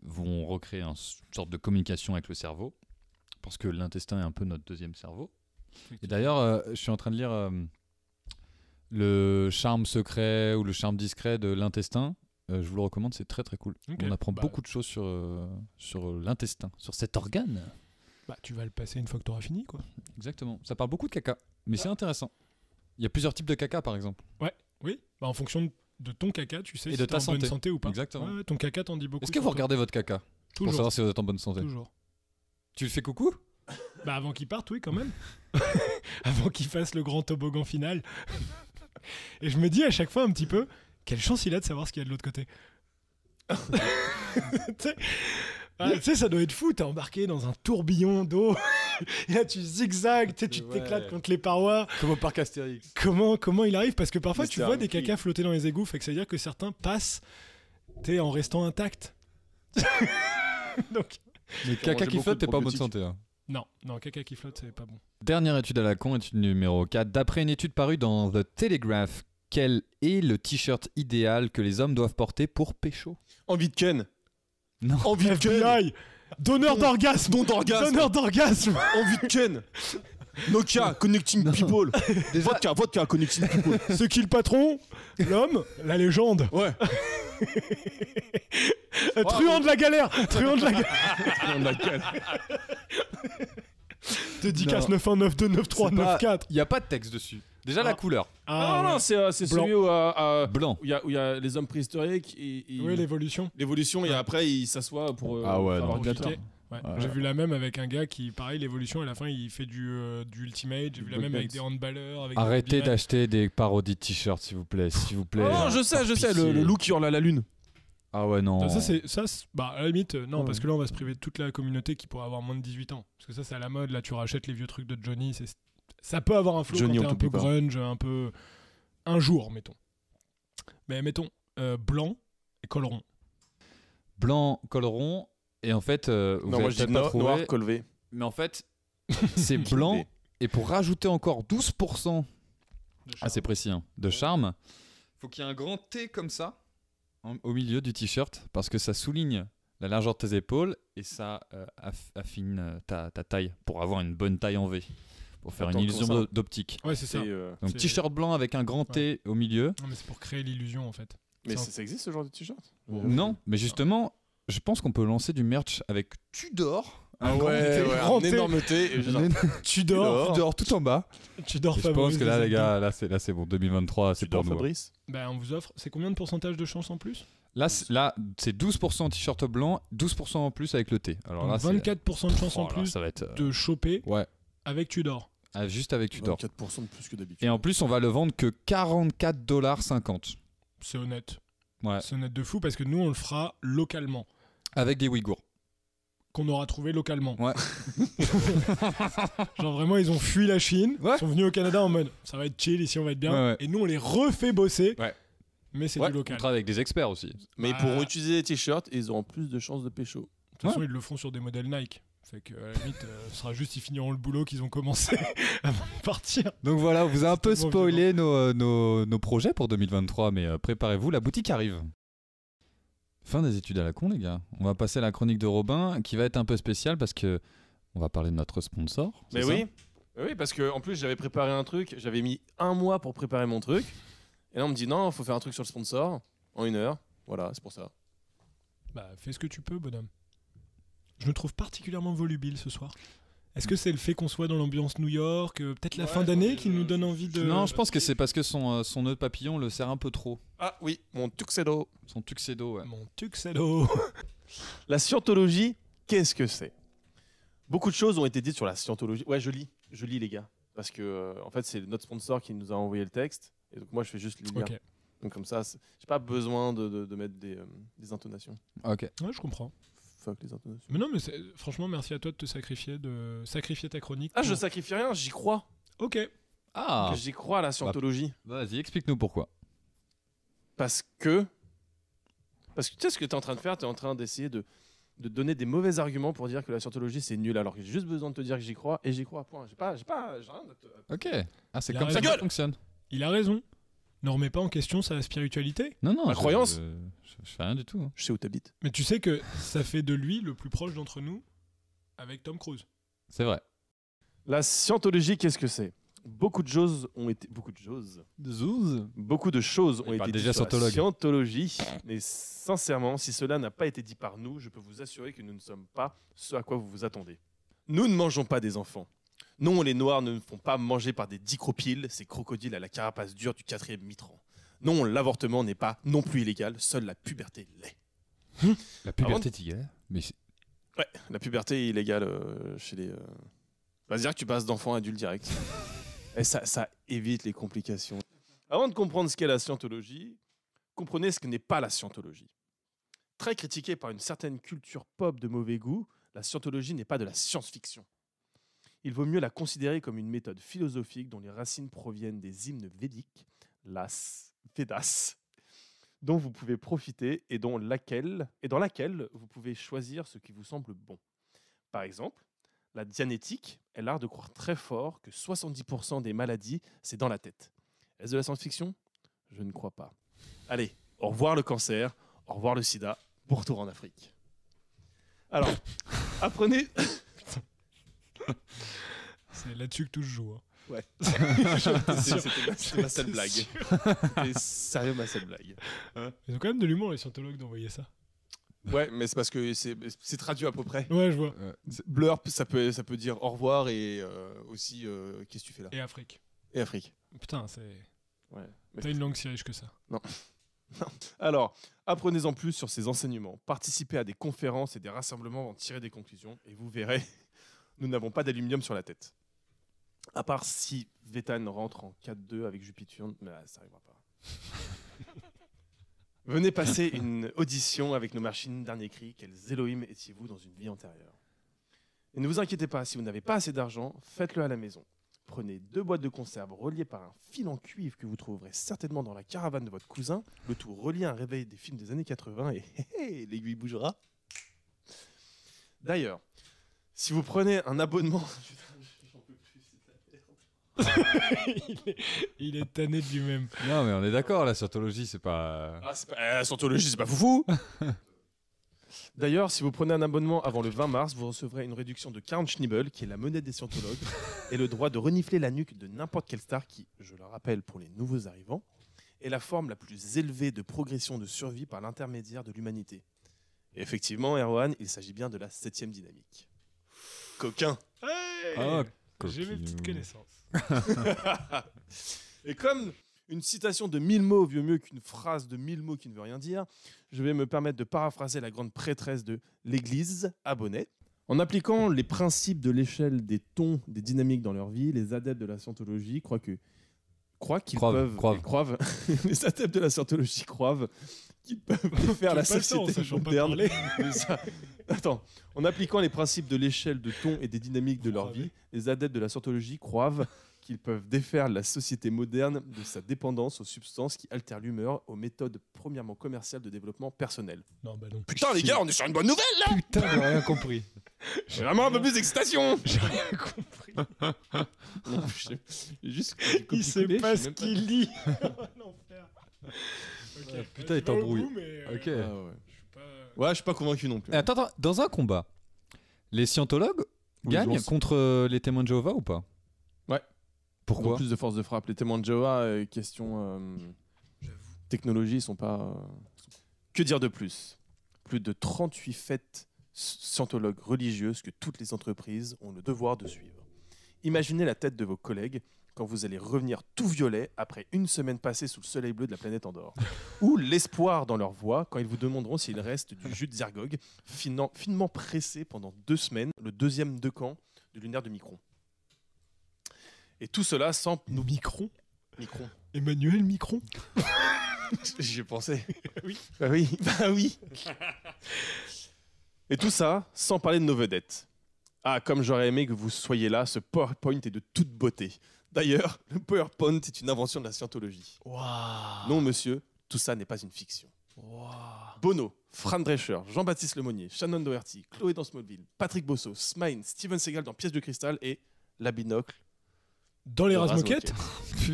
vont recréer une sorte de communication avec le cerveau, parce que l'intestin est un peu notre deuxième cerveau. Et d'ailleurs, je suis en train de lire le charme secret ou le charme discret de l'intestin. Je vous le recommande, c'est très très cool. Ok. On apprend beaucoup de choses sur l'intestin, sur cet organe. Bah, tu vas le passer une fois que tu auras fini, quoi. Exactement. Ça parle beaucoup de caca, mais c'est intéressant. Il y a plusieurs types de caca, par exemple. Oui, bah, en fonction de ton caca, tu sais Et si de t'es ta en bonne santé. santé ou pas. Exactement. Ouais, ton caca t'en dit beaucoup. Est-ce que sur vous toi. regardez votre caca pour Toujours. savoir si vous êtes en bonne santé? Toujours. Tu le fais coucou? Bah avant qu'il parte, oui, quand même. Avant qu'il fasse le grand toboggan final. Et je me dis à chaque fois un petit peu, quelle chance il a de savoir ce qu'il y a de l'autre côté. Tu sais, ça doit être fou, t'es embarqué dans un tourbillon d'eau. Et là, tu zigzags, tu sais, tu t'éclates contre les parois. Comme au parc Astérix. Comment il arrive? Parce que parfois, tu Mr. vois des Mickey. cacas flotter dans les égouts, fait que ça veut dire que certains passent en restant intacts. Donc, Mais caca mangé qui beaucoup flotte, de t'es pas en bonne probiotiques. santé. Hein. non, caca qui flotte, c'est pas bon. Dernière étude à la con, étude numéro 4. D'après une étude parue dans The Telegraph, quel est le t-shirt idéal que les hommes doivent porter pour pécho? Envie de Ken. Non. Envie de Ken. FBI Donneur d'orgasme Don d'orgasme. Donneur d'orgasme Envie de Ken. Nokia, Connecting People. Vodka, Connecting People. C'est qui le patron? L'homme? La légende. Ouais. Truand de la galère. Truand de la galère. On a Ken. Dédicace Non. 91929394. 94. Il n'y a pas de texte dessus. Déjà la Ah. couleur. Non, c'est Blanc. celui où Blanc. il y a les hommes préhistoriques et Oui, l'évolution. l'évolution et après il s'assoit pour Ah ouais, faire non. l'ordinateur. Profiter. Ouais. Ouais. J'ai vu la même avec un gars qui, pareil, l'évolution, à la fin, il fait du Ultimate. J'ai vu la même avec des handballeurs. Avec des Arrêtez rugbymen. d'acheter des parodies de t-shirts, s'il vous plaît. S'il vous plaît. Oh, je sais, Par le pitié. loup qui hurle à la lune. Ah ouais, non. Bah, à la limite, non, Ouais. parce que là, on va se priver de toute la communauté qui pourrait avoir moins de 18 ans. Parce que ça, c'est à la mode. Là, tu rachètes les vieux trucs de Johnny. Ça peut avoir un flow Johnny, quand on t'es un peu t'oublie pas. grunge, un peu. Un jour, mettons. Mais mettons, blanc et col rond. Blanc, col rond. Et en fait, vous Non, avez moi je dis peut-être pas trouvé, noir, colvé. mais en fait, c'est blanc. Et pour rajouter encore 12%, c'est précis, hein, de charme, faut qu'il y ait un grand T comme ça, au milieu du t-shirt, parce que ça souligne la largeur de tes épaules et ça affine ta taille, pour avoir une bonne taille en V, pour faire Attends, une illusion comment ça d'optique. Ouais, c'est ça. Donc C'est- t-shirt blanc avec un grand T au milieu. Non, mais c'est pour créer l'illusion, en fait. Mais C'est ça existe ce genre de t-shirt? Non, mais justement, je pense qu'on peut lancer du merch avec Tudor. Ah un grand ouais, T. ouais, grand un T. énorme T. et genre- Tu dors. Tudor tout en bas. Tu dors Et je pense favorise que là, les les gars, là c'est bon. 2023, c'est Tu pour dors, nous. Fabrice? Bah, on vous offre. C'est combien de pourcentage de chance en plus? Là, c'est 12% t-shirt blanc, 12% en plus avec le T. Alors Donc là, c'est- 24% de chance en Oh là, plus ça va être de choper ouais, avec Tudor. juste avec Tudor. 4% de plus que d'habitude. Et en plus, on va le vendre que 44,50 $. C'est honnête. Ouais, C'est honnête de fou parce que nous, on le fera localement. avec des Ouïghours. Qu'on aura trouvé localement. Ouais. Genre vraiment, ils ont fui la Chine. Ouais. Ils sont venus au Canada en mode ça va être chill, ici on va être bien. Ouais, ouais. Et nous, on les refait bosser. Ouais. Mais c'est Ouais, du On local. travaille avec des experts aussi. Mais ils Bah- pourront utiliser les t-shirts et ils auront plus de chances de pécho. De toute façon, ils le font sur des modèles Nike. Fait que, à la limite, ce sera juste, ils finiront le boulot qu'ils ont commencé avant de partir. Donc voilà, on vous a un peu tellement spoilé nos projets pour 2023, mais préparez-vous, la boutique arrive. Fin des études à la con, les gars. On va passer à la chronique de Robin, qui va être un peu spéciale parce que on va parler de notre sponsor. Mais c'est ça oui. Oui, parce que en plus j'avais préparé un truc, j'avais mis 1 mois pour préparer mon truc. Et là on me dit non, faut faire un truc sur le sponsor en 1 heure. Voilà, c'est pour ça. Bah, fais ce que tu peux, bonhomme. Je me trouve particulièrement volubile ce soir. Est-ce que c'est le fait qu'on soit dans l'ambiance New York, peut-être la Ouais, fin d'année qui nous donne envie de... Non, je pense que c'est parce que son nœud de papillon le serre un peu trop. Ah oui, mon tuxedo. Son tuxedo, ouais. Mon tuxedo. La scientologie, qu'est-ce que c'est? Beaucoup de choses ont été dites sur la scientologie. Ouais, je lis les gars. Parce que en fait, c'est notre sponsor qui nous a envoyé le texte. Et donc moi, je fais juste les lire. Ok, Donc comme ça, j'ai pas besoin de mettre des intonations. Ok. ouais, je comprends. Fuck les intonations. Mais non, mais franchement, merci à toi de te sacrifier, de sacrifier ta chronique. Ah, je pour- sacrifie rien, j'y crois. Ok. Ah, J'y crois à la scientologie. vas-y, explique-nous pourquoi. Parce que tu sais ce que tu es en train de faire, tu es en train d'essayer de de donner des mauvais arguments pour dire que la scientologie c'est nul, alors que j'ai juste besoin de te dire que j'y crois et j'y crois. Point. J'ai rien d'autre. Ok. Ah, c'est Il a comme ça raison. que ça fonctionne. Il a raison. Ne remets pas en question sa spiritualité. Non, non. Ma croyance Je fais rien du tout. Hein. Je sais où t'habites. Mais tu sais que ça fait de lui le plus proche d'entre nous avec Tom Cruise. C'est vrai. La scientologie, qu'est-ce que c'est? Beaucoup de choses ont été Zouz. ont Il parle été déjà dites sur la scientologue. scientologie, mais sincèrement, si cela n'a pas été dit par nous, je peux vous assurer que nous ne sommes pas ce à quoi vous vous attendez. Nous ne mangeons pas des enfants. Non, les Noirs ne font pas manger par des dicropiles, ces crocodiles à la carapace dure du 4e mitran. Non, l'avortement n'est pas non plus illégal, seule la puberté l'est. La puberté est illégale. Mais Ouais, la puberté est illégale chez les... On va se dire que tu passes d'enfant à adulte direct. Et ça évite les complications. Avant de comprendre ce qu'est la scientologie, comprenez ce que n'est pas la scientologie. Très critiquée par une certaine culture pop de mauvais goût, la scientologie n'est pas de la science-fiction. Il vaut mieux la considérer comme une méthode philosophique dont les racines proviennent des hymnes védiques, las Vedas, dont vous pouvez profiter et dans laquelle vous pouvez choisir ce qui vous semble bon. Par exemple, la dianétique est l'art de croire très fort que 70% des maladies, c'est dans la tête. Est-ce de la science-fiction? Je ne crois pas. Allez, au revoir le cancer, au revoir le sida, bon retour en Afrique. Alors, apprenez... C'est là-dessus que tout se joue. Hein. Ouais. C'était ma seule blague. C'était sérieux ma seule blague. Ils ont quand même de l'humour, les scientologues, d'envoyer ça. Ouais, mais c'est parce que c'est traduit à peu près. Ouais, je vois. Blurp, ça peut dire au revoir et aussi qu'est-ce que tu fais là? Et Afrique. Et Afrique. Putain, c'est. Ouais. Mais- T'as une langue si riche que ça. Alors, apprenez-en plus sur ces enseignements. Participez à des conférences et des rassemblements en tirer des conclusions. Et vous verrez, nous n'avons pas d'aluminium sur la tête. À part si Vétan rentre en 4-2 avec Jupiter, mais ça n'arrivera pas. Venez passer une audition avec nos machines dernier cri. Quels Elohim étiez-vous dans une vie antérieure? Et ne vous inquiétez pas, si vous n'avez pas assez d'argent, faites-le à la maison. Prenez 2 boîtes de conserve reliées par un fil en cuivre que vous trouverez certainement dans la caravane de votre cousin, le tout relié à un réveil des films des années 80 et l'aiguille bougera. D'ailleurs, si vous prenez un abonnement... J'en peux plus, c'est de la merde. il est tanné de lui-même. non, mais on est d'accord, la scientologie, c'est pas. Ah, la scientologie, c'est pas foufou. D'ailleurs, si vous prenez un abonnement avant le 20 mars, vous recevrez une réduction de 40 schnibbel, qui est la monnaie des scientologues, et le droit de renifler la nuque de n'importe quelle star qui, je le rappelle pour les nouveaux arrivants, est la forme la plus élevée de progression de survie par l'intermédiaire de l'humanité. Et effectivement, Erwan, il s'agit bien de la 7e dynamique. Coquin. Hey Ah, J'ai mes coquillou. petites connaissances. Et comme une citation de 1000 mots vaut mieux qu'une phrase de 1000 mots qui ne veut rien dire, je vais me permettre de paraphraser la grande prêtresse de l'Église, Abonnet. En appliquant les principes de l'échelle des tons, des dynamiques dans leur vie, les adeptes de la scientologie croient qu'ils croivent. Les adeptes de la scientologie croient qu'ils peuvent faire la Tu peux pas le faire en société sachant pas moderne. parler. Mais ça- Attends, en appliquant les principes de l'échelle de ton et des dynamiques de leur Croivez. vie, les adeptes de la scientologie croient qu'ils peuvent défaire la société moderne de sa dépendance aux substances qui altèrent l'humeur, aux méthodes premièrement commerciales de développement personnel. Non, bah non. Putain les gars, on est sur une bonne nouvelle là. Putain, j'ai rien compris. J'ai vraiment un peu plus d'excitation. J'ai rien compris. Non, j'ai juste Il sait copié-collé, pas je sais ce même qu'il lit. L'enfer. Ok, putain, il je vais au t'embrouille. bout, mais, Ok. Ah ouais. Je suis pas. Ouais, je suis pas convaincu non plus. Attends, dans un combat, les scientologues Oui, gagnent ils ont- contre les témoins de Jéhovah ou pas? Ouais. Pourquoi? Plus de force de frappe. Les témoins de Jéhovah, question technologie, ils sont pas. Que dire de plus? Plus de 38 fêtes scientologues religieuses que toutes les entreprises ont le devoir de suivre. Imaginez la tête de vos collègues quand vous allez revenir tout violet après une semaine passée sous le soleil bleu de la planète Andorre. Ou l'espoir dans leur voix quand ils vous demanderont s'il reste du jus de Zergog finement pressé pendant 2 semaines, le 2e decan du lunaire de Micron. Et tout cela sans nos Micron. Micron. Emmanuel Micron. J'y ai pensé. Oui. Bah oui, bah oui. Et tout ça sans parler de nos vedettes. Ah, comme j'aurais aimé que vous soyez là, ce PowerPoint est de toute beauté. D'ailleurs, le PowerPoint est une invention de la scientologie. Waouh. Non, monsieur, tout ça n'est pas une fiction. Bono, Fran Drescher, Jean-Baptiste Lemonnier, Shannon Doherty, Chloé dans Smallville, Patrick Bosso, Smine, Steven Seagal dans Pièce de cristal et La Binocle. Dans les de Razmoquettes.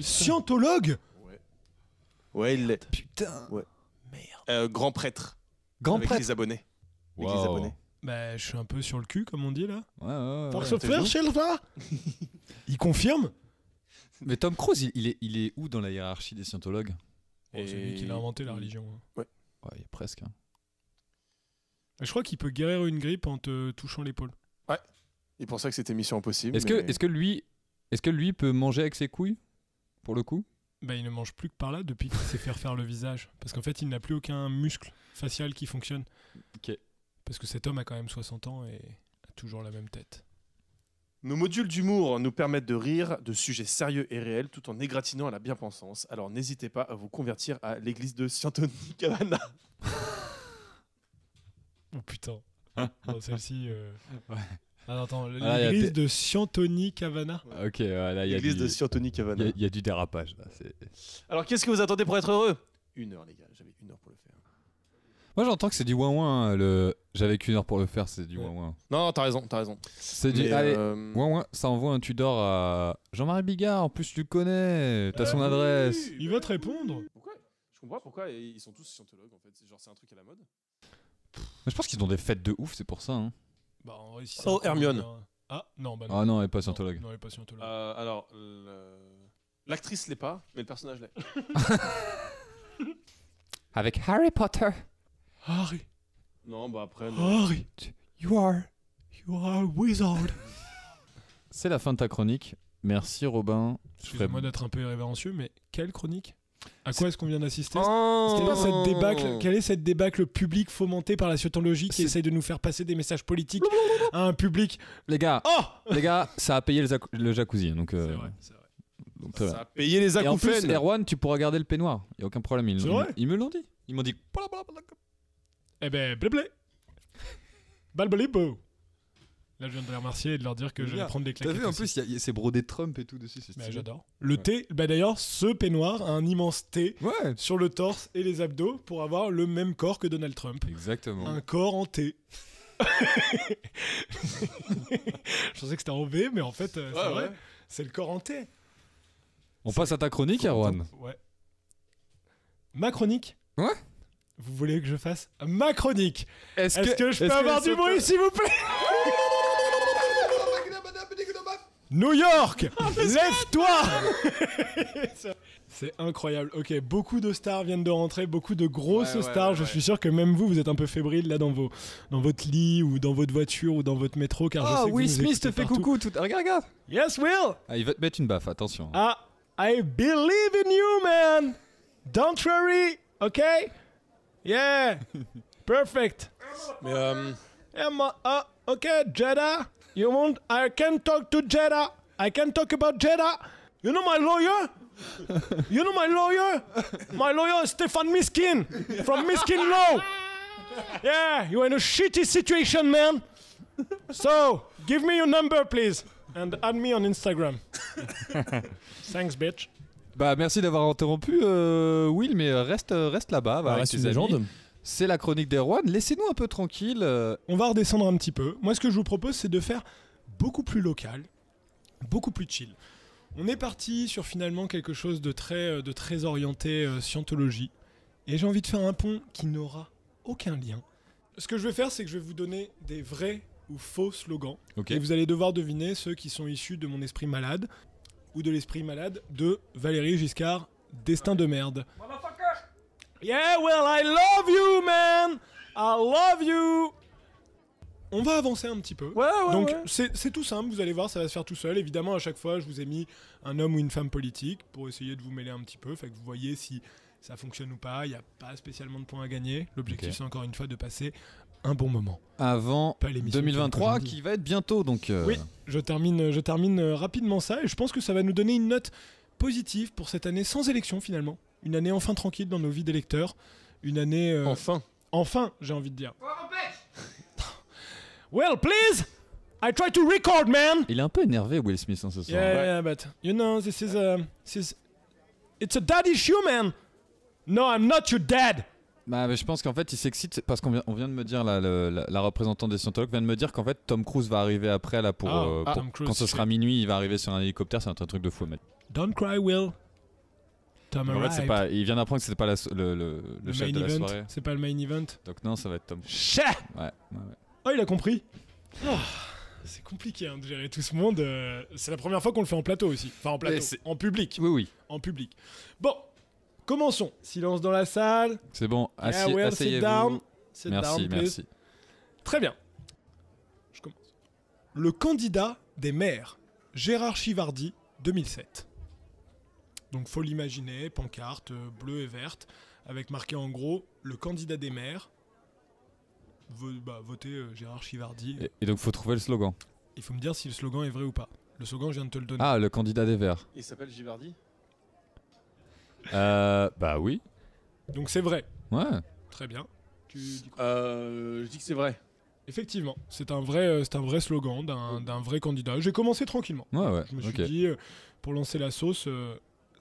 Scientologue. Ouais, il l'est. Putain. Merde. Grand prêtre. Grand avec prêtre. les abonnés. Avec les Wow. abonnés. Bah, je suis un peu sur le cul, comme on dit là. Ouais. Pour ouais, se t'es faire chaud. chez le va. Il confirme. Mais Tom Cruise, il est où dans la hiérarchie des scientologues? Oh, c'est lui qui l'a inventé la religion. Hein. Ouais, presque. Hein. Je crois qu'il peut guérir une grippe en te touchant l'épaule. Il pensait que c'était mission impossible. Est-ce mais- que lui peut manger avec ses couilles, pour le coup? Bah, il ne mange plus que par là depuis qu'il s'est fait refaire le visage. Parce qu'en fait, il n'a plus aucun muscle facial qui fonctionne. Ok. Parce que cet homme a quand même 60 ans et a toujours la même tête. Nos modules d'humour nous permettent de rire de sujets sérieux et réels tout en égratignant à la bien-pensance. Alors n'hésitez pas à vous convertir à l'église de Scientoni Cavana. Oh putain. Non, celle-ci. Ouais. Ah, attends, Ah, y a l'église des- de Scientoni Cavana. Ok, là, il y a L'église du... de Scientoni Cavana. Il y a du dérapage là. Alors qu'est-ce que vous attendez pour être heureux 1 heure les gars, j'avais 1 heure pour le faire. Moi j'entends que c'est du ouin-ouin. J'avais qu'une heure pour le faire, c'est du Ouais. ouin-ouin. Non, t'as raison. C'est du. Mais, Allez, ouin-ouin, ça envoie un Tudor à Jean-Marie Bigard. En plus, tu le connais. T'as son adresse. Il va te répondre. Pourquoi Je comprends pas pourquoi ils sont tous scientologues en fait. C'est un truc à la mode. Mais je pense qu'ils ont des fêtes de ouf, c'est pour ça. Hein. Bah, en vrai, si Oh, c'est encore Hermione. bien- Ah, non, bah non. Ah non, elle est pas scientologue. Non, elle est pas scientologue. Alors, l'actrice l'est pas, mais le personnage l'est. Avec Harry Potter. Harry, Non, bah après. non. Harry, You are. you are a wizard. C'est la fin de ta chronique. Merci Robin. Je ferai- Excusez-moi d'être un peu irrévérencieux, mais quelle chronique? À quoi est-ce qu'on vient d'assister? Oh C'était pas cette débâcle, quelle est cette débâcle publique fomentée par la scientologie qui C'est- essaye de nous faire passer des messages politiques à un public? Les gars, Oh, ça a payé le jacuzzi. Donc, c'est vrai, c'est vrai. donc très Ça bien. a payé les Et en plus, acouphènes. Erwan, tu pourras garder le peignoir. Il n'y a aucun problème. C'est vrai Ils me l'ont dit. Ils m'ont dit. Eh ben, blé. Balbalibo. Là, je viens de les remercier et de leur dire que je vais prendre des T'as claquettes. vu, en aussi. plus, il y a c'est brodé Trump et tout dessus. C'est Mais stylé. j'adore. Le Ouais. T, bah d'ailleurs, ce peignoir a un immense T Ouais, sur le torse et les abdos pour avoir le même corps que Donald Trump. exactement. Un corps en T. Je pensais que c'était en V, mais en fait, c'est Ouais, vrai. ouais. C'est le corps en T. On passe à ta chronique, Erwan. Ouais. Ma chronique. Ouais. Vous voulez que je fasse ma chronique? Est-ce Est-ce que je peux avoir du bruit, s'il vous plaît? New York, lève-toi! C'est incroyable. Ok, beaucoup de stars viennent de rentrer, beaucoup de grosses Ouais, stars. ouais, Je ouais. suis sûr que même vous êtes un peu fébrile là dans votre lit ou dans votre voiture ou dans votre métro, car je sais Oh, que Will vous nous Smith te écoutez fait partout. coucou. Regarde. Yes, Will. Ah, il va te mettre une baffe, attention. Ah, I believe in you, man. Don't worry, okay? Yeah, perfect. Mais Okay, Jeddah. You want? I can talk to Jeddah. I can talk about Jeddah. You know my lawyer? You know my lawyer? My lawyer is Stefan Miskin from Miskin Law. Yeah, you're in a shitty situation, man. So, give me your number, please. And add me on Instagram. Thanks, bitch. Bah, merci d'avoir interrompu, Will, mais reste là-bas. Bah, avec reste tes une amis. légende. C'est la chronique d'Erwan. Laissez-nous un peu tranquille. On va redescendre un petit peu. Moi, ce que je vous propose, c'est de faire beaucoup plus local, beaucoup plus chill. On est parti sur finalement quelque chose de très orienté scientologie. Et j'ai envie de faire un pont qui n'aura aucun lien. Ce que je vais faire, c'est que je vais vous donner des vrais ou faux slogans. Ok. Et vous allez devoir deviner ceux qui sont issus de mon esprit malade ou de l'esprit malade de Valéry Giscard, Destin de merde. Yeah, well, I love you, man! I love you! On va avancer un petit peu. Donc c'est tout simple, vous allez voir, ça va se faire tout seul. Évidemment, à chaque fois, je vous ai mis un homme ou une femme politique pour essayer de vous mêler un petit peu, fait que vous voyez si ça fonctionne ou pas. Il n'y a pas spécialement de points à gagner. L'objectif, Ok. c'est encore une fois de passer un bon moment. Avant Pas l'émission 2023, qu'aujourd'hui. qui va être bientôt. Donc, Oui, je termine rapidement ça et je pense que ça va nous donner une note positive pour cette année sans élection finalement. Une année enfin tranquille dans nos vies d'électeurs. Une année... Enfin. j'ai envie de dire. Well, please! I try to record, man! il est un peu énervé, Will Smith, hein, ce soir. Yeah, but you know, this is it's a dad issue, man. No, I'm not your dad. Bah, mais je pense qu'en fait, il s'excite parce on vient de me dire, là, la représentante des scientologues vient de me dire qu'en fait, Tom Cruise va arriver après, là, pour, Tom Cruise, quand ce sera minuit, il va arriver sur un hélicoptère, c'est un truc de fou, mec. Don't cry, Will. Tom En fait, c'est arrived. pas, il vient d'apprendre que c'était pas le Le chef main de la event. soirée. C'est pas le main event. Donc non, ça va être Tom Cruise. Chat. Ouais. Oh, il a compris. Ah, c'est compliqué de gérer tout ce monde. C'est la première fois qu'on le fait en plateau aussi. Enfin, en plateau. En public. Oui. En public. Bon, commençons. Silence dans la salle. C'est bon, Yeah, Will, sit down. asseyez-vous. Sit Merci, down, please. merci. Très bien. Je commence. Le candidat des maires, Gérard Chivardi, 2007. Donc, faut l'imaginer, pancarte bleue et verte, avec marqué en gros le candidat des maires. Votez Gérard Chivardi. Et donc, faut trouver le slogan. Il faut me dire si le slogan est vrai ou pas. Le slogan, je viens de te le donner. Ah, le candidat des Verts. Il s'appelle Givardi. Bah oui. Donc, c'est vrai. Ouais. Très bien. Tu dis quoi ? Je dis que c'est vrai. Effectivement, c'est un vrai slogan d'un vrai candidat. J'ai commencé tranquillement. Ouais. Je me suis Ok. dit, pour lancer la sauce,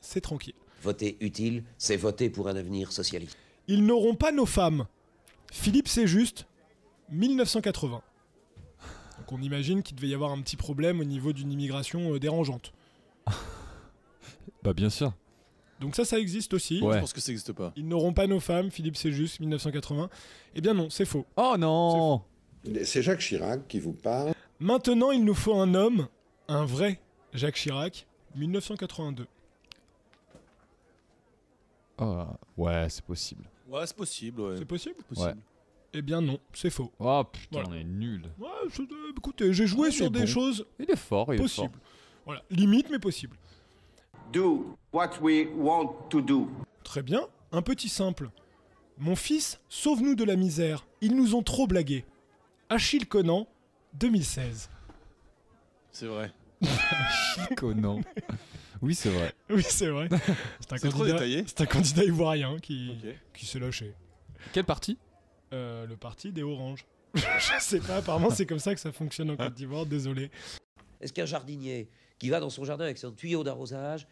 c'est tranquille. Voter utile, c'est voter pour un avenir socialiste. Ils n'auront pas nos femmes. Philippe C'est juste, 1980. Donc on imagine qu'il devait y avoir un petit problème au niveau d'une immigration dérangeante. Bah bien sûr. Donc ça existe aussi. Ouais. Je pense que ça n'existe pas. Ils n'auront pas nos femmes, Philippe C'est juste, 1980. Eh bien non, c'est faux. Oh non. C'est Jacques Chirac qui vous parle. Maintenant, il nous faut un homme, un vrai Jacques Chirac, 1982. Oh, ouais, c'est possible. Ouais, c'est possible. Ouais. C'est possible ? Possible. Ouais. Eh bien non, c'est faux. Oh putain, Voilà. on est nul. Ouais, écoutez, j'ai joué Ah, sur mais des bon. choses Il est fort, il est fort. possibles. Voilà, limite mais possible. Do what we want to do. Très bien, un petit simple. Mon fils, sauve-nous de la misère. Ils nous ont trop blagué. Achille Conan, 2016. C'est vrai. Conan. Oui, c'est vrai. Oui, c'est vrai. C'est trop détaillé. C'est un candidat ivoirien qui Ok. s'est lâché. Quel parti? Le parti des Oranges. Je sais pas, apparemment c'est comme ça que ça fonctionne en Côte d'Ivoire, désolé. Est-ce qu'un jardinier qui va dans son jardin avec son tuyau d'arrosage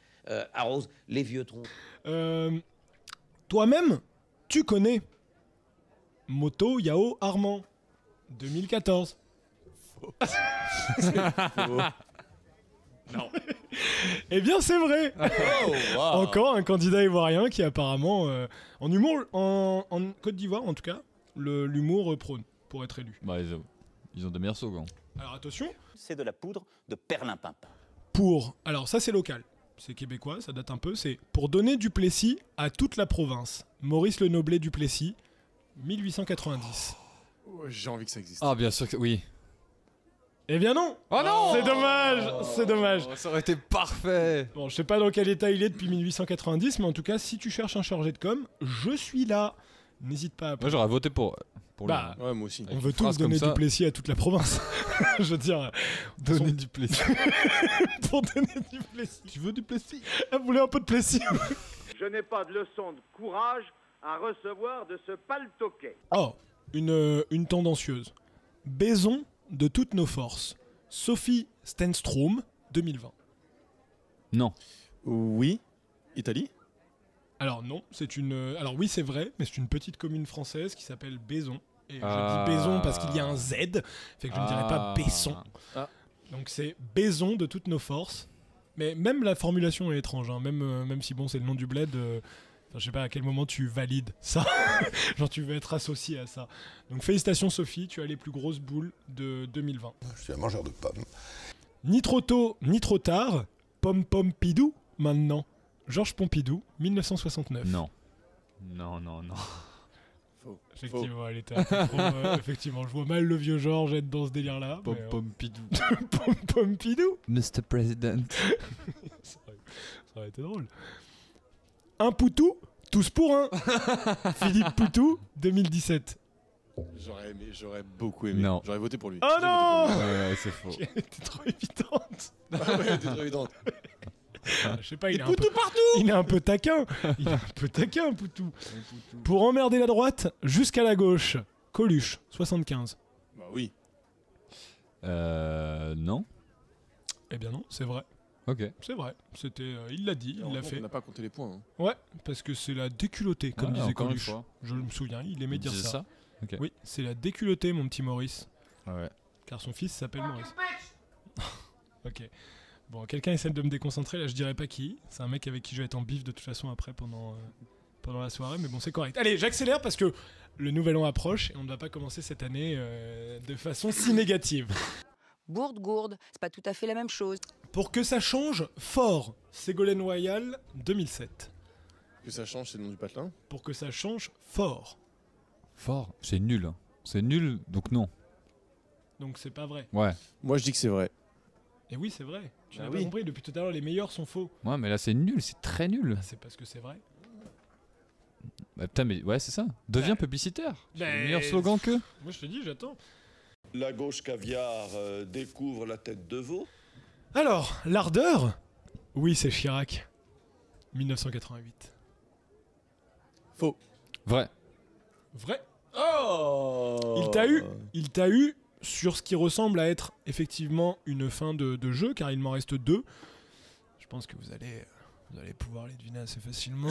arrose les vieux troncs? Toi-même, tu connais Moto Yao Armand, 2014. Non. Eh bien, c'est vrai. Encore un candidat ivoirien qui apparemment, en humour, en Côte d'Ivoire en tout cas, l'humour prône pour être élu. Bah, ils ont de meilleurs slogans. Alors attention, C'est de la poudre de perlimpinpin. alors ça c'est local, c'est québécois, ça date un peu, c'est pour donner du Plessis à toute la province. Maurice Le Noblet du Plessis, 1890. Ouais, j'ai envie que ça existe. Ah, bien sûr que oui. Eh bien non. Oh non. C'est dommage, c'est dommage. Ça aurait été parfait. Bon, je sais pas dans quel état il est depuis 1890, mais en tout cas, si tu cherches un chargé de com, je suis là. N'hésite pas à Moi, j'aurais voté pour Bah, Ouais, moi aussi. on veut une tous phrase donner comme ça. du Plessis à toute la province. Je veux dire, donner du plaisir. pour donner du Plessis. Tu veux du Plessis? Vous voulez un peu de Plessis? Je n'ai pas de leçon de courage à recevoir de ce paltoquet. Oh, une tendancieuse. Baisons de toutes nos forces. Sophie Stenstrom, 2020. Non. Oui. Italie. Alors non, alors oui, c'est vrai, mais c'est une petite commune française qui s'appelle Baison. Et Ah. je dis Baison parce qu'il y a un Z, fait que je ne dirais pas Besson. Ah. Donc c'est Baison de toutes nos forces. Mais même la formulation est étrange, hein. Même si bon, c'est le nom du bled. Enfin, je sais pas à quel moment tu valides ça. Genre tu veux être associé à ça. Donc félicitations Sophie, tu as les plus grosses boules de 2020. Je suis un mangeur de pommes. Ni trop tôt, ni trop tard. Pom Pom Pidou, maintenant. Georges Pompidou, 1969. Non. Non. Faux. Effectivement, elle était un peu trop, effectivement, je vois mal le vieux Georges être dans ce délire-là. Pom mais, pom pidou. Pom Pom Pidou. Mr. President. Ça aurait été drôle. Un Poutou, tous pour un. Philippe Poutou, 2017. J'aurais beaucoup aimé. Non. J'aurais voté pour lui. Oh J'ai non voté Ouais, c'est faux. Elle était trop évidente. pour lui. Ouais, t'es trop évidente. Je sais pas, il est un peu taquin. Il est un peu taquin, Poutou. Pour emmerder la droite, jusqu'à la gauche. Coluche, 75. Bah oui. Non. Eh bien non, c'est vrai. Ok. C'est vrai, il l'a dit, il l'a fait. On n'a pas compté les points. Hein. Ouais, parce que c'est la déculottée, comme disait encore une Coluche. fois. Je me souviens, il aimait Il dire disait ça. Ok. Oui, c'est la déculottée, mon petit Maurice. Ouais. Car son fils s'appelle Maurice. Ok. Bon, quelqu'un essaie de me déconcentrer, là je dirais pas qui. C'est un mec avec qui je vais être en bif de toute façon après pendant la soirée, mais bon, c'est correct. Allez, j'accélère parce que le nouvel an approche et on ne va pas commencer cette année de façon si négative. Bourde-gourde, c'est pas tout à fait la même chose. Pour que ça change, fort, Ségolène Royal 2007. Que ça change, c'est le nom du patelin. Pour que ça change, fort. Fort, c'est nul. Hein. C'est nul, donc non. Donc c'est pas vrai. Ouais. Moi, je dis que c'est vrai. Et oui, c'est vrai. Tu Bah n'as oui. pas compris, depuis tout à l'heure, les meilleurs sont faux. Ouais, mais là c'est nul, c'est très nul. Bah, c'est parce que c'est vrai. Bah, putain, mais ouais, c'est ça. Deviens publicitaire. C'est le meilleur slogan que. Moi je te dis, j'attends. La gauche caviar découvre la tête de veau. Alors, l'ardeur. Oui, c'est Chirac. 1988. Faux. Vrai. Vrai. Oh Il t'a eu sur ce qui ressemble à être effectivement une fin de jeu, car il m'en reste 2. Je pense que vous allez pouvoir les deviner assez facilement.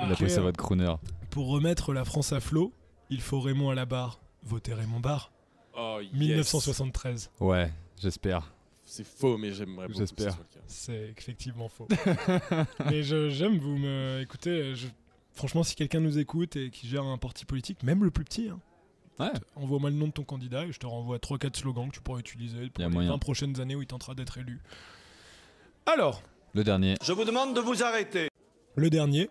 Il a pris sa voix de crooner. Pour remettre la France à flot, il faut Raymond à la barre. Votez Raymond Barre. Oh, yes. 1973. Ouais, j'espère. C'est faux, mais j'aimerais beaucoup J'espère. que ce soit le cas. C'est effectivement faux. Mais j'aime vous me... Écoutez, franchement, si quelqu'un nous écoute et qui gère un parti politique, même le plus petit, hein, Ouais. envoie-moi le nom de ton candidat et je te renvoie 3-4 slogans que tu pourras utiliser pour Y a les moyen. 20 prochaines années où il tentera d'être élu. Alors, Le dernier. Je vous demande de vous arrêter. le dernier.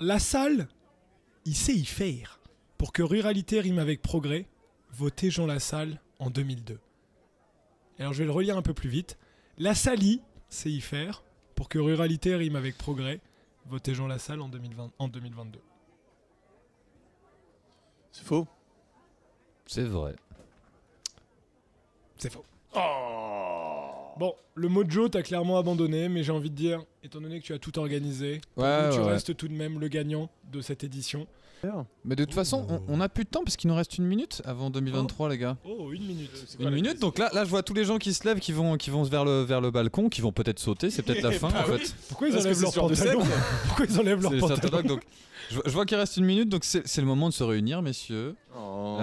La salle, il sait y faire. Pour que ruralité rime avec progrès, votez Jean Lassalle en 2002. Alors je vais le relire un peu plus vite. La Sali sait y faire. Pour que ruralité rime avec progrès, votez Jean Lassalle en 2022. C'est faux. C'est vrai. C'est faux. Bon, le mojo t'as clairement abandonné, mais j'ai envie de dire, étant donné que tu as tout organisé, pour Ouais, nous, tu ouais. restes tout de même le gagnant de cette édition. Mais de toute façon, on a plus de temps parce qu'il nous reste 1 minute avant 2023, les gars. Oh, 1 minute. Une minute, donc là je vois tous les gens qui se lèvent, qui vont vers le balcon, qui vont peut-être sauter, c'est peut-être la fin en fait. Pourquoi ils Parce que enlèvent c'est leur sur de pantalon scène. Pourquoi ils enlèvent leur C'est les pantalon Scientologues, donc je vois qu'il reste 1 minute, donc c'est le moment de se réunir, messieurs, Oh.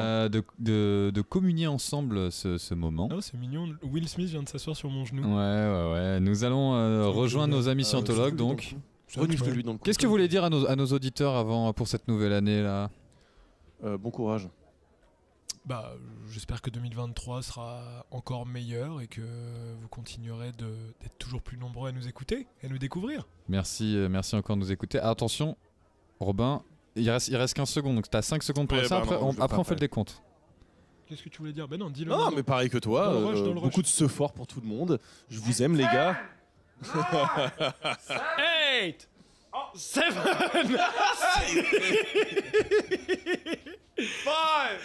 de communier ensemble ce moment. Oh, c'est mignon. Will Smith vient de s'asseoir sur mon genou. Ouais. Nous allons rejoindre nos amis scientologues, donc. Renifle-lui dans le cou. Qu'est-ce que vous voulez dire à nos auditeurs pour cette nouvelle année là? Bon courage. Bah, j'espère que 2023 sera encore meilleur et que vous continuerez d'être toujours plus nombreux à nous écouter et à nous découvrir. Merci encore de nous écouter. Ah, attention, Robin, il reste 15 secondes, donc t'as 5 secondes pour Ouais, ça, bah après, non, je vais après pas on fait le décompte. Qu'est-ce que tu voulais dire? Ben non, dis-le. Non, maintenant. mais pareil que toi, Dans le rush, dans le beaucoup rush. de ce fort pour tout le monde. Je vous aime les gars. 8 7 5 4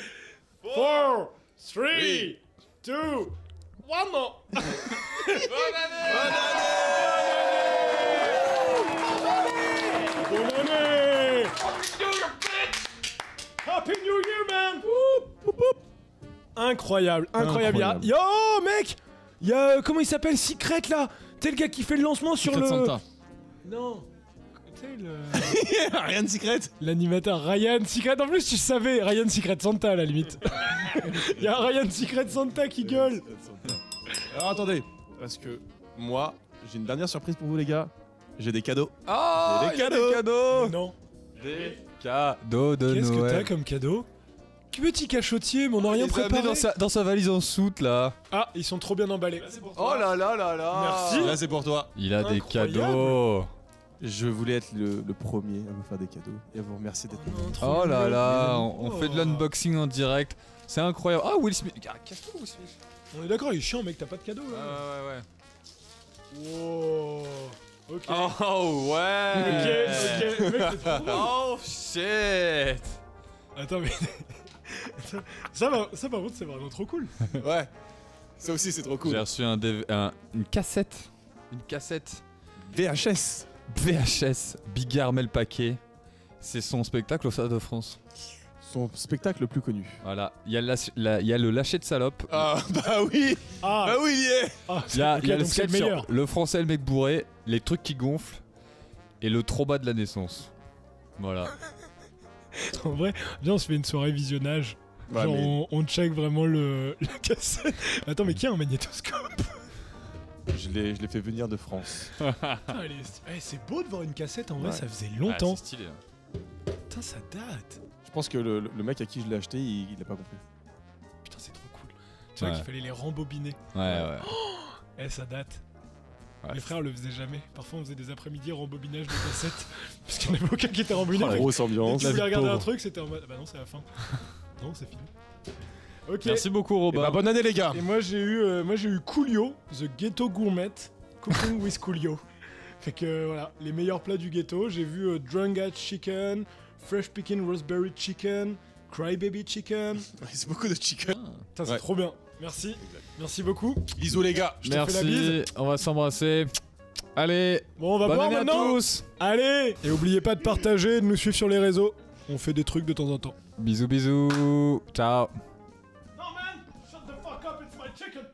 3 2 1 more. Bonne année. Happy New Year, man. Incroyable. Incroyable. Yo, mec, il y a comment il s'appelle, Secret là. T'es le gars qui fait le lancement sur Secret le. Santa. Non. Tu sais, le. Rien de secret. L'animateur Ryan Secret. En plus, tu savais, Ryan Secret Santa à la limite. Il y a Ryan Secret Santa qui gueule. Alors attendez, parce que moi, j'ai une dernière surprise pour vous les gars. J'ai des cadeaux. Oh, Des il y a cadeaux. des cadeaux. Non. Des cadeaux de Qu'est-ce que t'as Noël. comme cadeau? Petit cachotier, mais on n'a rien Il les a amenés préparé. dans sa valise en soute là. Ah, ils sont trop bien emballés. Oh là là là là. Merci. Là c'est pour toi. Il a des Incroyable. cadeaux. Je voulais être le premier à vous faire des cadeaux et à vous remercier d'être là. Non, trop Oh là mignon. là, on fait de Oh. l'unboxing en direct. C'est incroyable. Ah, Will Smith. Casse-toi, Will Smith. On est d'accord, il est chiant, mec, t'as pas de cadeau là. Ouais. Wow. Ok. Oh ouais. Ok, mec, c'est trop drôle. Oh shit. Attends, mais. ça par contre, c'est vraiment trop cool. Ouais. Ça aussi c'est trop cool. J'ai reçu une cassette. Une cassette VHS. VHS Bigard met le paquet. C'est son spectacle au Stade de France. Son spectacle le plus connu. Voilà, il y a le lâcher de salope. Ah, bah oui. Ah, Bah oui, il y est. ah, Il y a, ok, il y a le donc c'est sketch le sur meilleur. le français, le mec bourré, les trucs qui gonflent et le trop bas de la naissance. Voilà. En vrai, viens, on se fait une soirée visionnage. Ouais, Genre, mais on check vraiment la cassette. Attends, mais qui a un magnétoscope? je l'ai fait venir de France. Putain, c'est beau de voir une cassette, en vrai, Ouais. ça faisait Ah, longtemps. c'est stylé. Putain, ça date. Je pense que le mec à qui je l'ai acheté, il a pas compris. Putain, c'est trop cool. Tu vois Ouais. qu'il fallait les rembobiner. Ouais. Ça date. Ouais, Les frères le faisaient jamais. Parfois, on faisait des après-midi rembobinage de cassettes. Parce qu'il n'y en avait aucun qui était rembobiné. Oh, la grosse ambiance. Tu voulais regarder un pauvre. truc, c'était en mode. Bah non, c'est la fin. Non, c'est fini. Ok. Merci beaucoup, Et Robin. bah, bonne année, les gars. Et moi j'ai eu Coolio, The Ghetto Gourmet, Cooking with Coolio. Fait que voilà, les meilleurs plats du ghetto. J'ai vu Drunga Chicken, Fresh Pickin' Raspberry Chicken, Crybaby Chicken. C'est beaucoup de chicken. Putain, c'est Ouais. trop bien. Merci. Merci beaucoup. Bisous, les gars. Je te fais la Merci, bise. on va s'embrasser. Allez, Bon, on va bonne boire année à maintenant. tous. Allez. Et oubliez pas de partager, de nous suivre sur les réseaux. On fait des trucs de temps en temps. Bisous, bisous. Ciao. Non man, shut the fuck up, it's my chicken.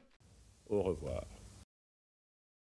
Au revoir.